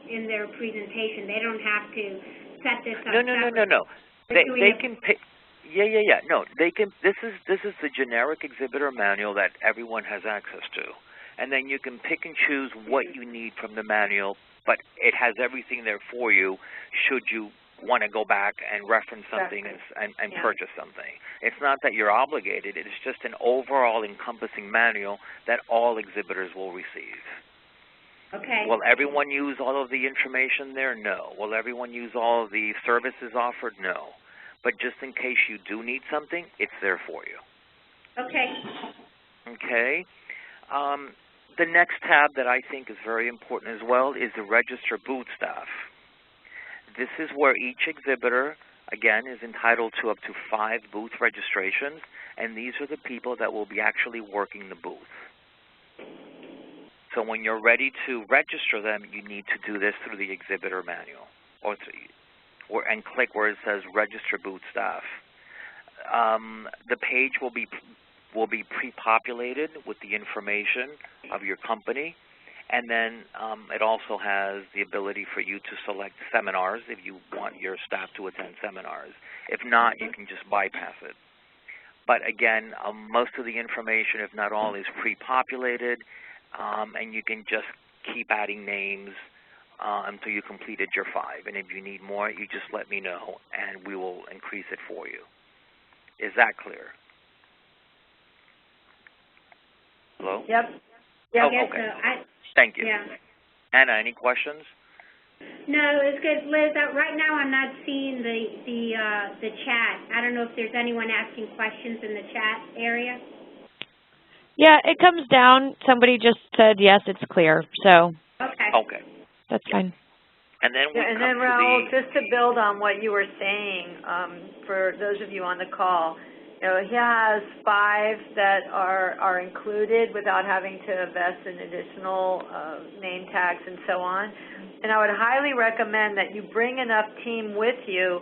in their presentation. They don't have to set this up. No. They can pick. Yeah. No, they can. This is the generic exhibitor manual that everyone has access to, and then you can pick and choose what you need from the manual. But it has everything there for you should you want to go back and reference something and purchase something. It's not that you're obligated. It's just an overall encompassing manual that all exhibitors will receive. Okay. Will everyone use all of the information there? No. Will everyone use all of the services offered? No. But just in case you do need something, it's there for you. Okay. Okay. The next tab that I think is very important as well is the register booth staff. This is where each exhibitor, again, is entitled to up to 5 booth registrations, and these are the people that will be actually working the booth. So when you're ready to register them, you need to do this through the exhibitor manual, and click where it says register booth staff. The page will be pre-populated with the information of your company, and then it also has the ability for you to select seminars if you want your staff to attend seminars. If not, you can just bypass it. But again, most of the information, if not all, is pre-populated, and you can just keep adding names until you completed your 5. And if you need more, you just let me know, and we will increase it for you. Is that clear? Hello? Yep. Oh, Yes, okay. so Thank you. Yeah. Anna, any questions? No, it's good, Liz. Right now, I'm not seeing the chat. I don't know if there's anyone asking questions in the chat area. Yeah, it comes down. Somebody just said yes, it's clear. So. Okay. That's fine. And then we and come then, to Raul, just to build on what you were saying, for those of you on the call, you know, he has 5 that are included without having to invest in additional name tags and so on. And I would highly recommend that you bring enough team with you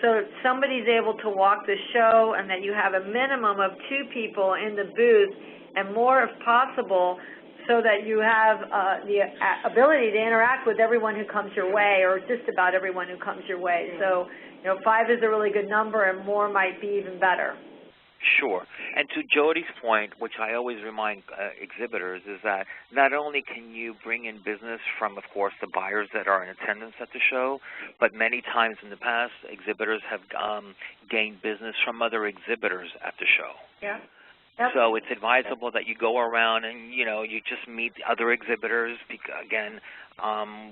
so somebody's able to walk the show and that you have a minimum of 2 people in the booth and more if possible, so that you have the ability to interact with everyone who comes your way, or just about everyone who comes your way. So, you know, 5 is a really good number, and more might be even better. Sure. And to Jody's point, which I always remind exhibitors, is that not only can you bring in business from, of course, the buyers that are in attendance at the show, but many times in the past, exhibitors have gained business from other exhibitors at the show. Yeah. Yep. So it's advisable that you go around and, you know, you just meet other exhibitors. Again,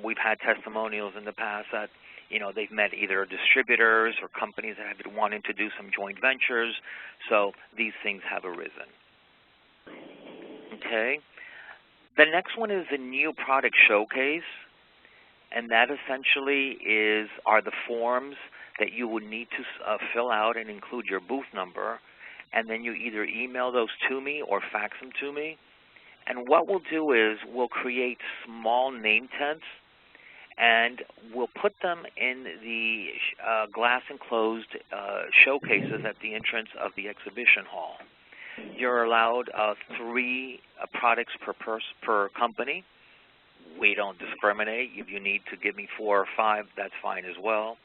we've had testimonials in the past that, you know, they've met either distributors or companies that have been wanting to do some joint ventures. So these things have arisen. Okay. The next one is the new product showcase, and that essentially are the forms that you would need to fill out and include your booth number. And then you either email those to me or fax them to me. And what we'll do is we'll create small name tents, and we'll put them in the glass-enclosed showcases at the entrance of the exhibition hall. You're allowed 3 products per company. We don't discriminate. If you need to give me 4 or 5, that's fine as well.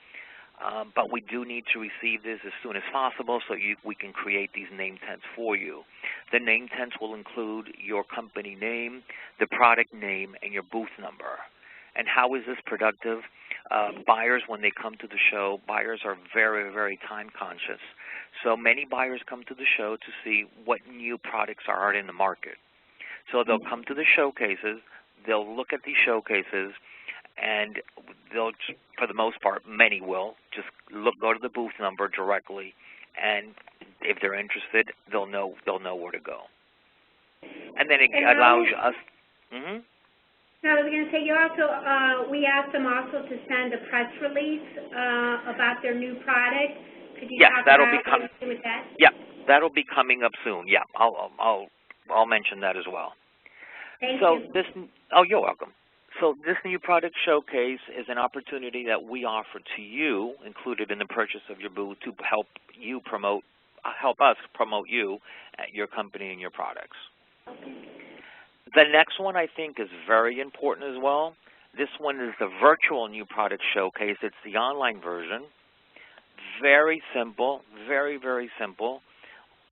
But we do need to receive this as soon as possible so we can create these name tents for you. The name tents will include your company name, the product name, and your booth number. And how is this productive? Buyers, when they come to the show, buyers are very, very time conscious. So many buyers come to the show to see what new products are in the market. So they'll come to the showcases, they'll look at these showcases, and they'll, for the most part, many will just go to the booth number directly, and if they're interested, they'll know where to go. And then it allows us. No, I was going to say, you also we asked them also to send a press release about their new product, Could you Yes, talk that'll about be coming. with that? Yeah, that'll be coming up soon. Yeah, I'll mention that as well. Thank you. You're welcome. So this new product showcase is an opportunity that we offer to you, included in the purchase of your booth, to help us promote you at your company and your products. The next one I think is very important as well. This one is the virtual new product showcase. It's the online version. Very simple, very, very simple.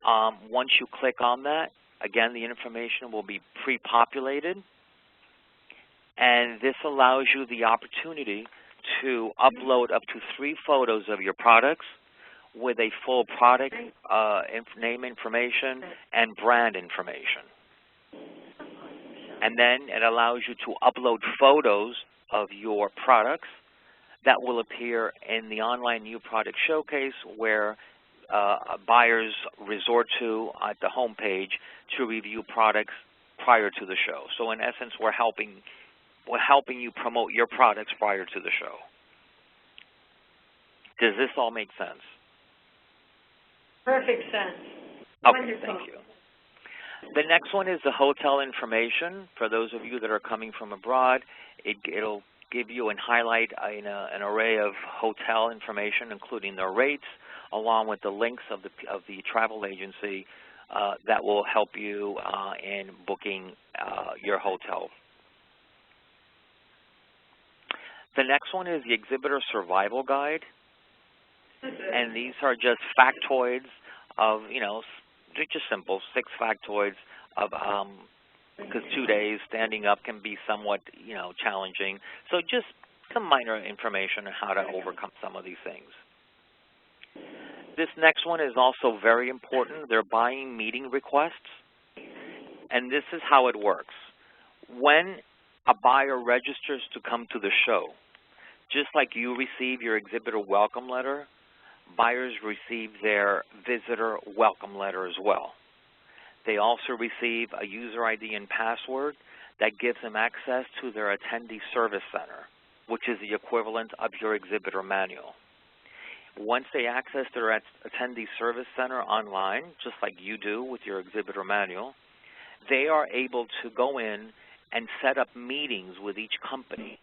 Once you click on that, again, the information will be pre-populated, and this allows you the opportunity to upload up to 3 photos of your products with a full product name information and brand information. And then it allows you to upload photos of your products that will appear in the online new product showcase, where buyers resort to at the home page to review products prior to the show. So in essence, we're helping you promote your products prior to the show. Does this all make sense? Perfect sense. Okay, Wonderful. thank you. The next one is the hotel information. For those of you that are coming from abroad, it'll give you and highlight an array of hotel information, including their rates, along with the links of the travel agency that will help you in booking your hotel. The next one is the Exhibitor Survival Guide, and these are just factoids of, they're just simple, 6 factoids of, because 2 days standing up can be somewhat, challenging. So just some minor information on how to overcome some of these things. This next one is also very important. They're buying meeting requests, and this is how it works. When a buyer registers to come to the show, just like you receive your exhibitor welcome letter, buyers receive their visitor welcome letter as well. They also receive a user ID and password that gives them access to their attendee service center, which is the equivalent of your exhibitor manual. Once they access their attendee service center online, just like you do with your exhibitor manual, they are able to go in and set up meetings with each company.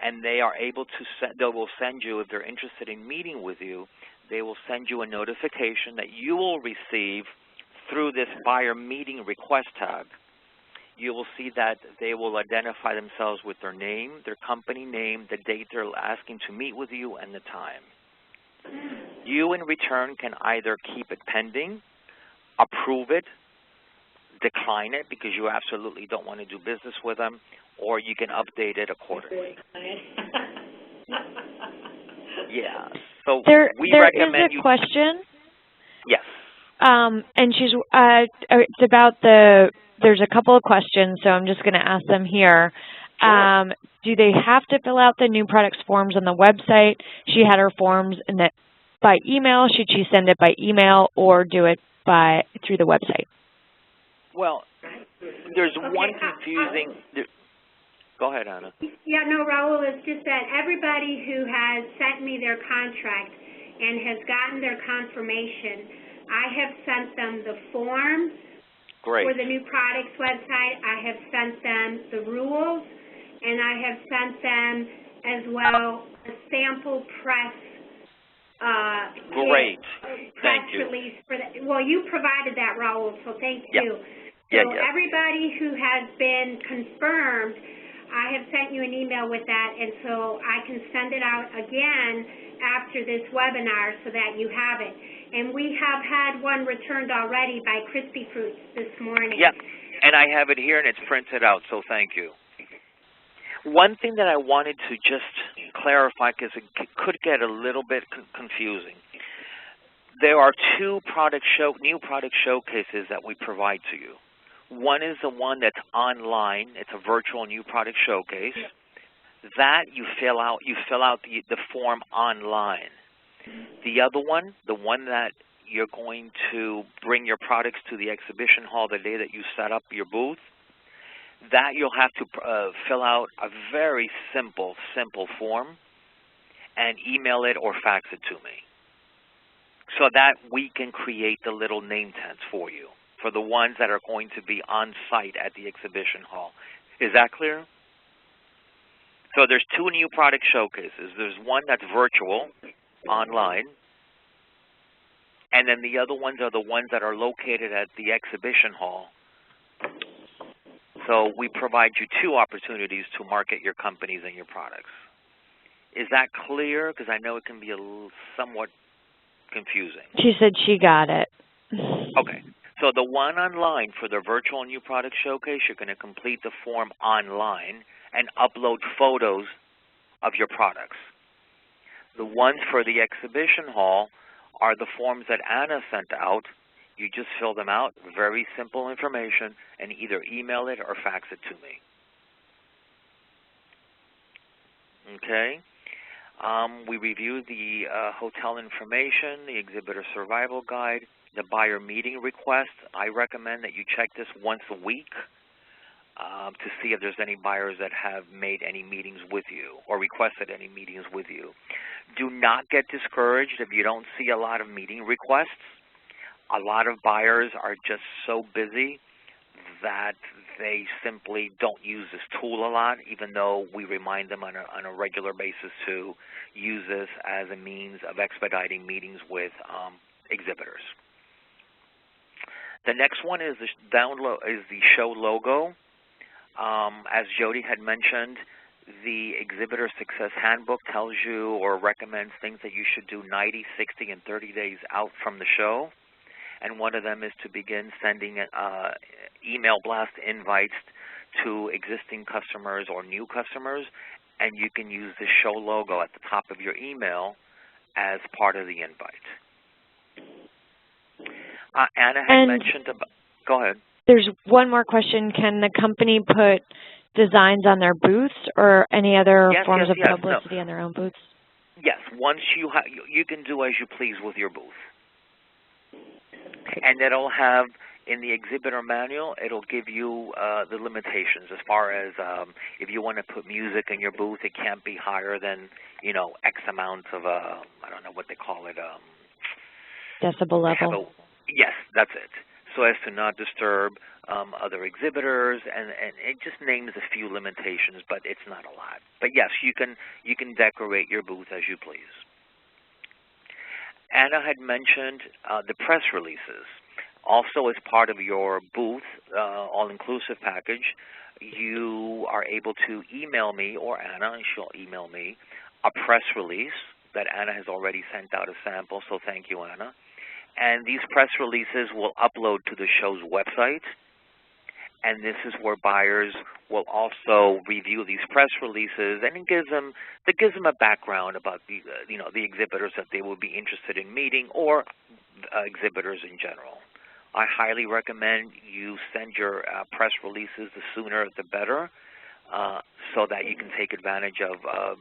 And they are able to they will send you, if they're interested in meeting with you, they will send you a notification that you will receive through this buyer meeting request tab. You will see that they will identify themselves with their name, their company name, the date they're asking to meet with you, and the time. You, in return, can either keep it pending, approve it, decline it because you absolutely don't want to do business with them, or you can update it accordingly. Yeah. So we recommend you. There is a question. Yes. And she's it's about there's a couple of questions, so I'm just going to ask them here. Sure. Do they have to fill out the new products forms on the website? She had her forms by email. Should she send it by email or do it through the website? Well, there's one confusing. Go ahead, Anna. Yeah, no, Raul, it's just that everybody who has sent me their contract and has gotten their confirmation, I have sent them the form for the new products website. I have sent them the rules, and I have sent them as well a sample press release for that. Well, you provided that, Raul, so thank you. So everybody who has been confirmed, I have sent you an email with that, and so I can send it out again after this webinar so that you have it. And we have had one returned already by Crispy Fruits this morning. Yep, and I have it here, and it's printed out, so thank you. One thing that I wanted to just clarify, because it could get a little bit confusing. There are 2 new product showcases that we provide to you. One is the one that's online. It's a virtual new product showcase. That you fill out the form online. The other one, the one that you're going to bring your products to the exhibition hall the day that you set up your booth, that you'll have to fill out a very simple form, and email it or fax it to me so that we can create the little name tents for you, for the ones that are going to be on site at the exhibition hall. Is that clear? So there's 2 new product showcases. There's one that's virtual, online, and then the other ones are the ones that are located at the exhibition hall. So we provide you 2 opportunities to market your companies and your products. Is that clear? Because I know it can be somewhat confusing. She said she got it. Okay. So the one online for the virtual new product showcase, you're going to complete the form online and upload photos of your products. The ones for the exhibition hall are the forms that Anna sent out. You just fill them out, very simple information, and either email it or fax it to me. Okay? We reviewed the hotel information, the exhibitor survival guide, the buyer meeting request. I recommend that you check this once a week to see if there's any buyers that have made any meetings with you or requested any meetings with you. Do not get discouraged if you don't see a lot of meeting requests. A lot of buyers are just so busy that they simply don't use this tool a lot, even though we remind them on a regular basis to use this as a means of expediting meetings with exhibitors. The next one is the show logo. As Jody had mentioned, the Exhibitor Success Handbook tells you or recommends things that you should do 90, 60, and 30 days out from the show. And one of them is to begin sending email blast invites to existing customers or new customers, and you can use the show logo at the top of your email as part of the invite. Anna had mentioned about, go ahead. There's one more question. Can the company put designs on their booths or any other forms of publicity on their own booths? Yes, once you can do as you please with your booth. And it'll have, in the Exhibitor Manual, it'll give you the limitations as far as if you want to put music in your booth, it can't be higher than, X amount of, I don't know what they call it. Decibel level. Yes, that's it. So as to not disturb other exhibitors, and it just names a few limitations, but it's not a lot. But yes, you can decorate your booth as you please. Anna had mentioned the press releases. Also, as part of your booth, all-inclusive package, you are able to email me, or Anna, and she'll email me, a press release that Anna has already sent out a sample, so thank you, Anna. And these press releases will upload to the show's website, and this is where buyers will also review these press releases, and it gives them a background about the the exhibitors that they will be interested in meeting, or exhibitors in general. I highly recommend you send your press releases, the sooner the better, so that you can take advantage of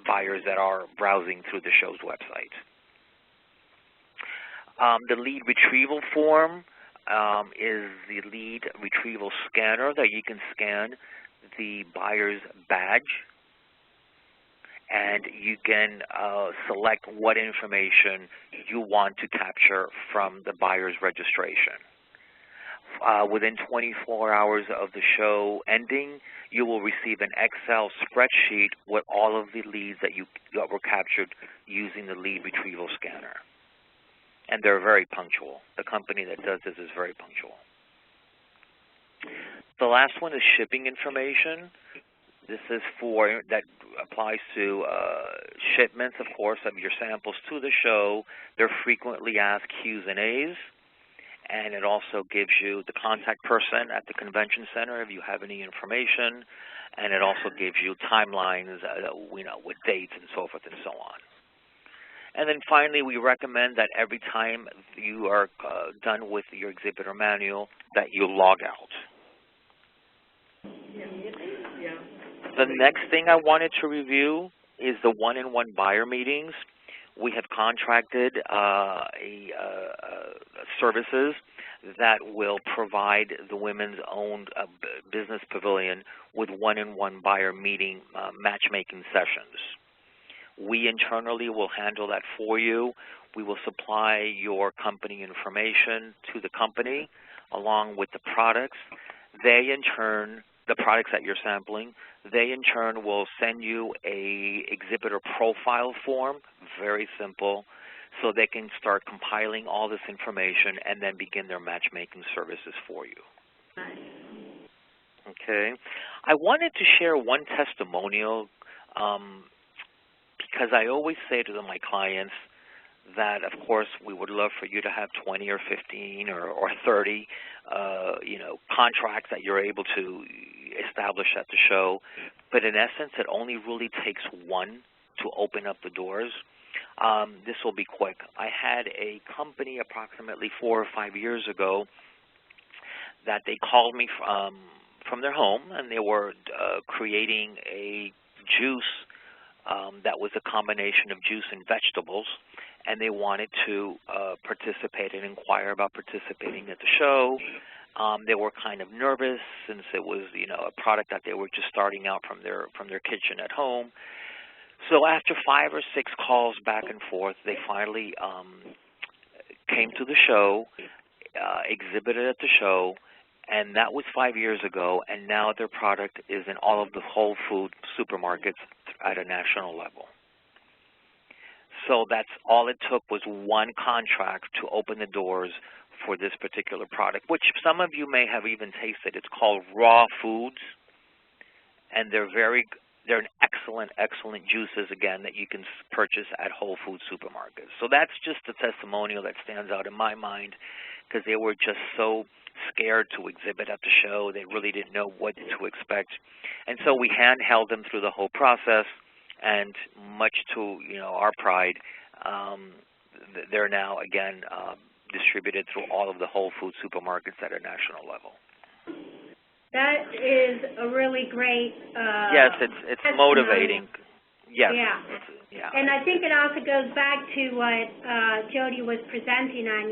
buyers that are browsing through the show's website. The lead retrieval form is the lead retrieval scanner that you can scan the buyer's badge, and you can select what information you want to capture from the buyer's registration. Within 24 hours of the show ending, you will receive an Excel spreadsheet with all of the leads that were captured using the lead retrieval scanner. And they're very punctual. The company that does this is very punctual. The last one is shipping information. This is that applies to shipments, of course, of your samples to the show. They're frequently asked Q&As, and it also gives you the contact person at the convention center if you have any information, and it also gives you timelines, with dates and so forth and so on. And then finally, we recommend that every time you are done with your exhibitor manual, that you log out. The next thing I wanted to review is the one-on-one buyer meetings. We have contracted services that will provide the women's own business pavilion with one-on-one buyer meeting matchmaking sessions. We internally will handle that for you. We will supply your company information to the company along with the products. They, in turn, the products that you're sampling, they, in turn, will send you a exhibitor profile form, very simple, so they can start compiling all this information and then begin their matchmaking services for you. Okay. I wanted to share one testimonial because I always say to my clients that, of course, we would love for you to have 20 or 15 or 30, contracts that you're able to establish at the show. But in essence, it only really takes one to open up the doors. This will be quick. I had a company approximately 4 or 5 years ago that they called me from their home, and they were creating a juice that was a combination of juice and vegetables, and they wanted to participate and inquire about participating at the show. They were kind of nervous since it was, a product that they were just starting out from their kitchen at home. So after 5 or 6 calls back and forth, they finally came to the show, exhibited at the show, and that was 5 years ago, and now their product is in all of the Whole Food supermarkets at a national level. So that's all it took was one contract to open the doors for this particular product, which some of you may have even tasted. It's called Raw Foods, and they're an excellent juices, again, that you can purchase at Whole Food supermarkets. So that's just a testimonial that stands out in my mind because they were just so scared to exhibit at the show. They really didn't know what to expect. And so we handheld them through the whole process, and much to our pride, they're now, again, distributed through all of the Whole Food supermarkets at a national level. That is a really great yes, it's motivating. Yes. Yeah. Yeah. And I think it also goes back to what Jody was presenting on,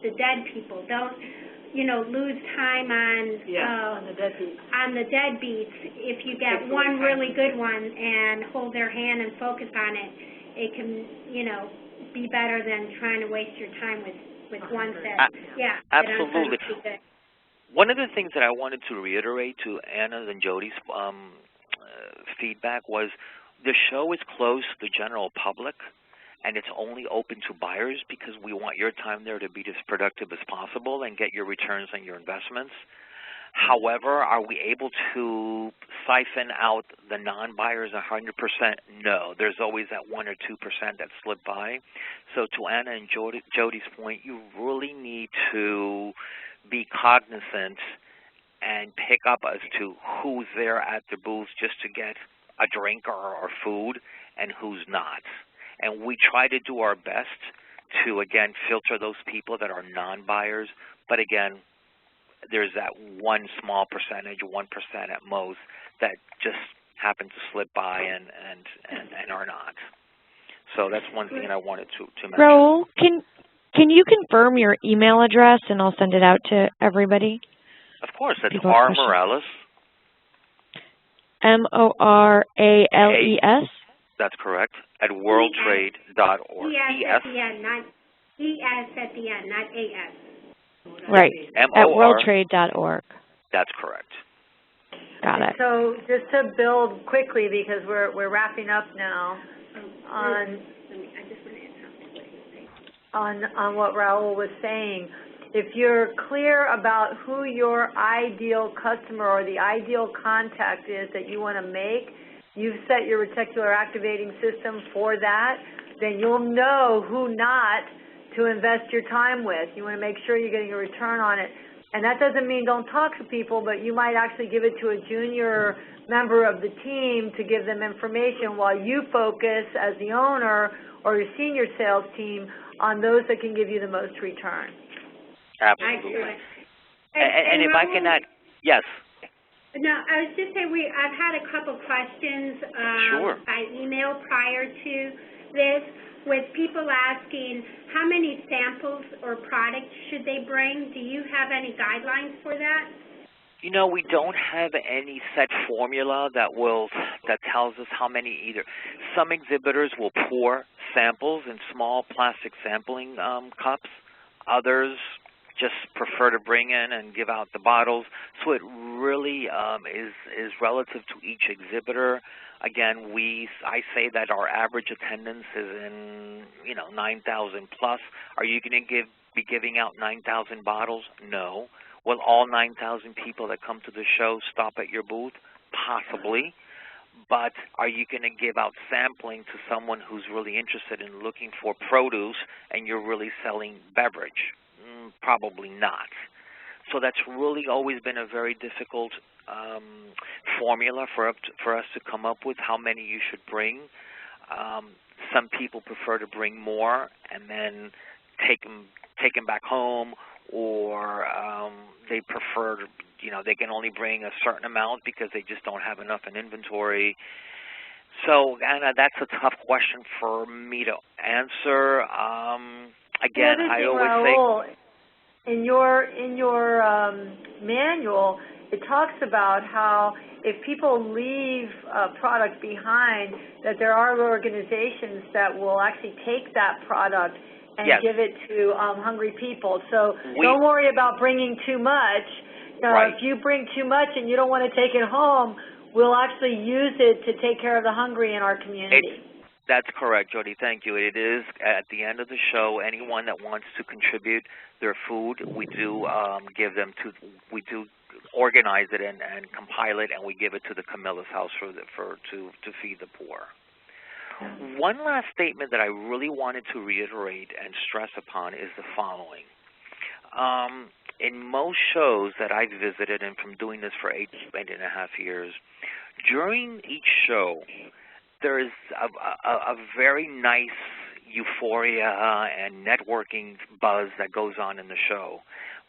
the dead people. Don't, lose time on the deadbeats. If you get one really good one and hold their hand and focus on it, it can, be better than trying to waste your time with one set. Yeah. Absolutely. One of the things that I wanted to reiterate to Anna's and Jody's feedback was the show is closed to the general public, and it's only open to buyers because we want your time there to be as productive as possible and get your returns on your investments. However, are we able to siphon out the non-buyers 100%? No. There's always that 1 or 2% that slip by. So to Anna and Jody's point, you really need to be cognizant and pick up as to who's there at the booth just to get a drink or food and who's not. And we try to do our best to, again, filter those people that are non-buyers. But, again, there's that one small percentage, 1% at most, that just happen to slip by and are not. So that's one thing I wanted to mention. Raul, can you confirm your email address, and I'll send it out to everybody? Of course. That's R. Morales. Morales? That's correct. At worldtrade.org. ES at the end, not ES at the end, not AS. Right. At worldtrade.org. That's correct. Got it. So just to build quickly, because we're wrapping up now on what Raul was saying. If you're clear about who your ideal customer or the ideal contact is that you want to make, you've set your reticular activating system for that, then you'll know who not to invest your time with. You want to make sure you're getting a return on it. And that doesn't mean don't talk to people, but you might actually give it to a junior member of the team to give them information while you focus as the owner or your senior sales team on those that can give you the most return. Absolutely. And if I can add, yes. No, I was just saying I've had a couple questions by email prior to this with people asking how many samples or products should they bring. Do you have any guidelines for that? You know, we don't have any set formula that tells us how many either. Some exhibitors will pour samples in small plastic sampling cups. Others just prefer to bring in and give out the bottles. So it really is relative to each exhibitor. Again, I say that our average attendance is in 9,000 plus. Are you going to be giving out 9,000 bottles? No. Will all 9,000 people that come to the show stop at your booth? Possibly. But are you going to give out sampling to someone who's really interested in looking for produce and you're really selling beverage? Probably not. So that's really always been a very difficult formula for us to come up with how many you should bring. Some people prefer to bring more and then take them back home, or they prefer to, they can only bring a certain amount because they just don't have enough in inventory. So, Anna, that's a tough question for me to answer. Again, I always say, in your manual, it talks about how if people leave a product behind, that there are organizations that will actually take that product and yes, give it to hungry people. So don't worry about bringing too much. Right. If you bring too much and you don't want to take it home, we'll actually use it to take care of the hungry in our community. That's correct, Jody. Thank you. It is at the end of the show. Anyone that wants to contribute their food, we do we do organize it and compile it, and we give it to the Camilla's House to feed the poor. One last statement that I really wanted to reiterate and stress upon is the following. In most shows that I've visited, and from doing this for 8.5 years, during each show, there is a very nice euphoria and networking buzz that goes on in the show.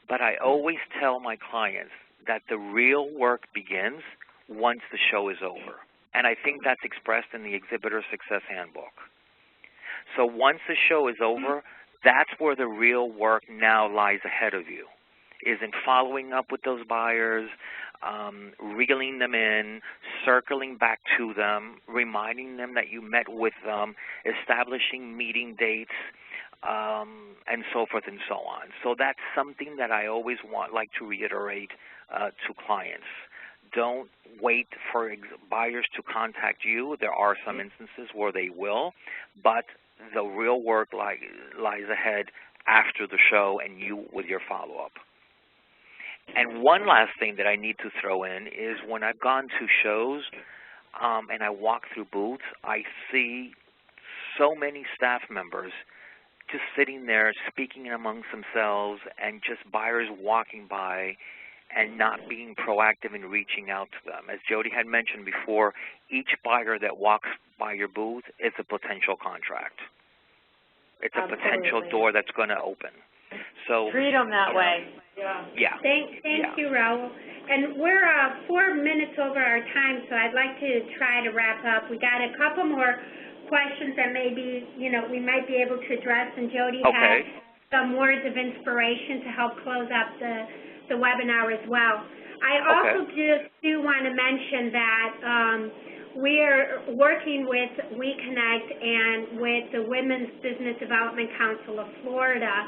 But I always tell my clients that the real work begins once the show is over. And I think that's expressed in the Exhibitor Success Handbook. So once the show is over, that's where the real work now lies ahead of you, is in following up with those buyers, reeling them in, circling back to them, reminding them that you met with them, establishing meeting dates, and so forth and so on. So that's something that I always like to reiterate to clients. Don't wait for buyers to contact you. There are some instances where they will, but the real work lies ahead after the show and you with your follow-up. And one last thing that I need to throw in is when I've gone to shows and I walk through booths, I see so many staff members just sitting there speaking amongst themselves and just buyers walking by and not being proactive in reaching out to them. As Jody had mentioned before, each buyer that walks by your booth is a potential contract. It's a potential door that's going to open. So treat them that way. Yeah. Thank you, Raul. And we're 4 minutes over our time, so I'd like to try to wrap up. We got a couple more questions that maybe, we might be able to address, and Jody has some words of inspiration to help close up the webinar as well. I also just do want to mention that we're working with WEConnect and with the Women's Business Development Council of Florida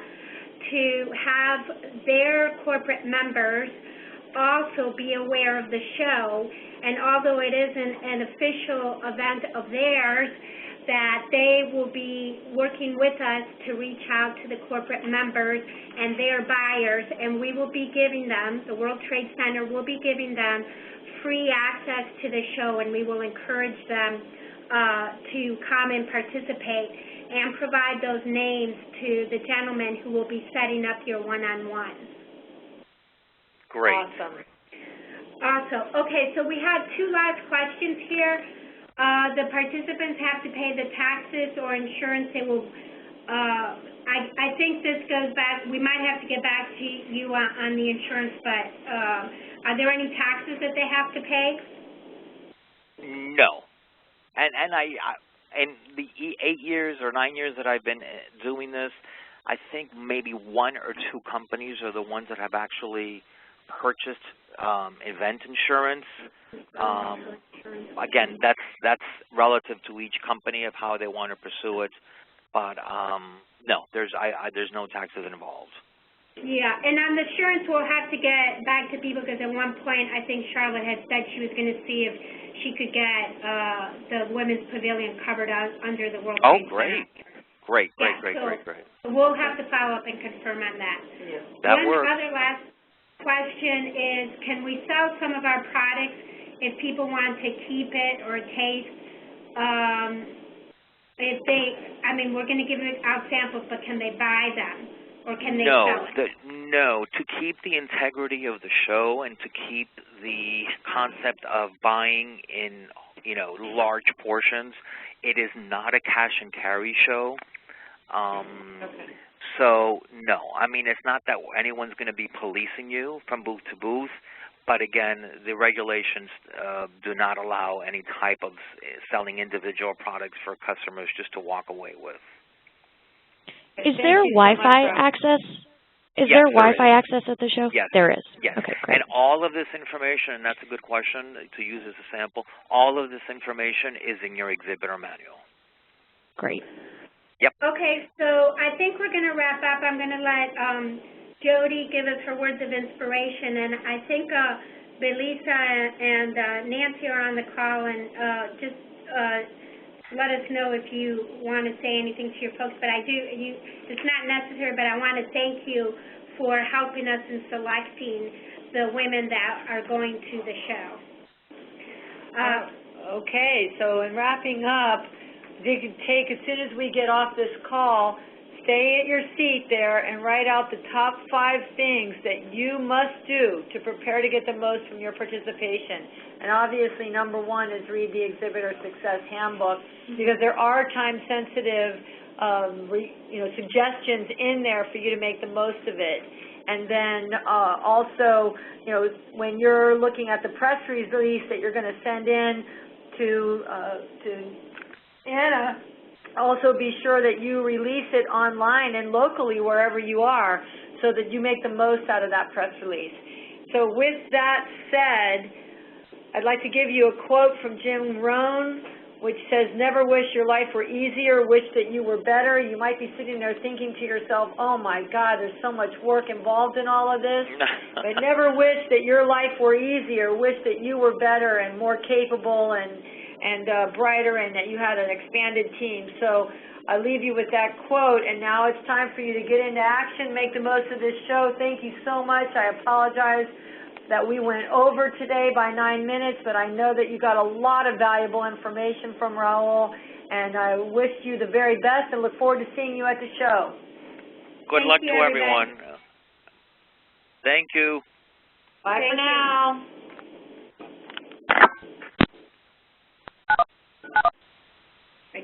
to have their corporate members also be aware of the show, and although it isn't an official event of theirs, that they will be working with us to reach out to the corporate members and their buyers, and we will be giving them, the World Trade Center will be giving them free access to the show, and we will encourage them to come and participate and provide those names to the gentlemen who will be setting up your one-on-ones. Great. Awesome. Okay, so we have two last questions here. The participants have to pay the taxes or insurance. They will, I think this goes back, we might have to get back to you on the insurance, but are there any taxes that they have to pay? No. And in the 8 years or 9 years that I've been doing this, I think maybe 1 or 2 companies are the ones that have actually purchased event insurance. Again, that's relative to each company of how they want to pursue it, but no, there's no taxes involved. Yeah, and on the insurance, we'll have to get back to people because at one point I think Charlotte had said she was going to see if she could get the women's pavilion covered under the World Trade Center. Great. We'll have to follow up and confirm on that. Yeah. That works. One other last question is, can we sell some of our products if people want to keep it or taste? We're going to give out samples, but can they buy them? Or can they sell it? No, to keep the integrity of the show and to keep the concept of buying in, large portions, it is not a cash and carry show. So, no. It's not that anyone's going to be policing you from booth to booth, but again, the regulations do not allow any type of selling individual products for customers just to walk away with. Is there Wi-Fi access? Is there Wi-Fi access at the show? Yes. There is. Yes. Okay, great. And all of this information, and that's a good question to use as a sample, all of this information is in your Exhibitor Manual. Great. Yep. Okay, so I think we're going to wrap up. I'm going to let Jody give us her words of inspiration, and I think Belisa and Nancy are on the call, and just let us know if you want to say anything to your folks. But it's not necessary, but I want to thank you for helping us in selecting the women that are going to the show. Okay, so in wrapping up, you can take, as soon as we get off this call, stay at your seat there and write out the top 5 things that you must do to prepare to get the most from your participation. And obviously, number 1 is read the Exhibitor Success Handbook, because there are time-sensitive suggestions in there for you to make the most of it. And then also, when you're looking at the press release that you're going to send in to Anna, also be sure that you release it online and locally wherever you are so that you make the most out of that press release. So with that said, I'd like to give you a quote from Jim Rohn, which says, "Never wish your life were easier, wish that you were better." You might be sitting there thinking to yourself, oh my God, there's so much work involved in all of this. But never wish that your life were easier, wish that you were better and more capable and brighter, and that you had an expanded team. So I leave you with that quote, and now it's time for you to get into action, make the most of this show. Thank you so much. I apologize that we went over today by 9 minutes, but I know that you got a lot of valuable information from Raul, and I wish you the very best and look forward to seeing you at the show. Good luck to everyone. Thank you. Bye for now.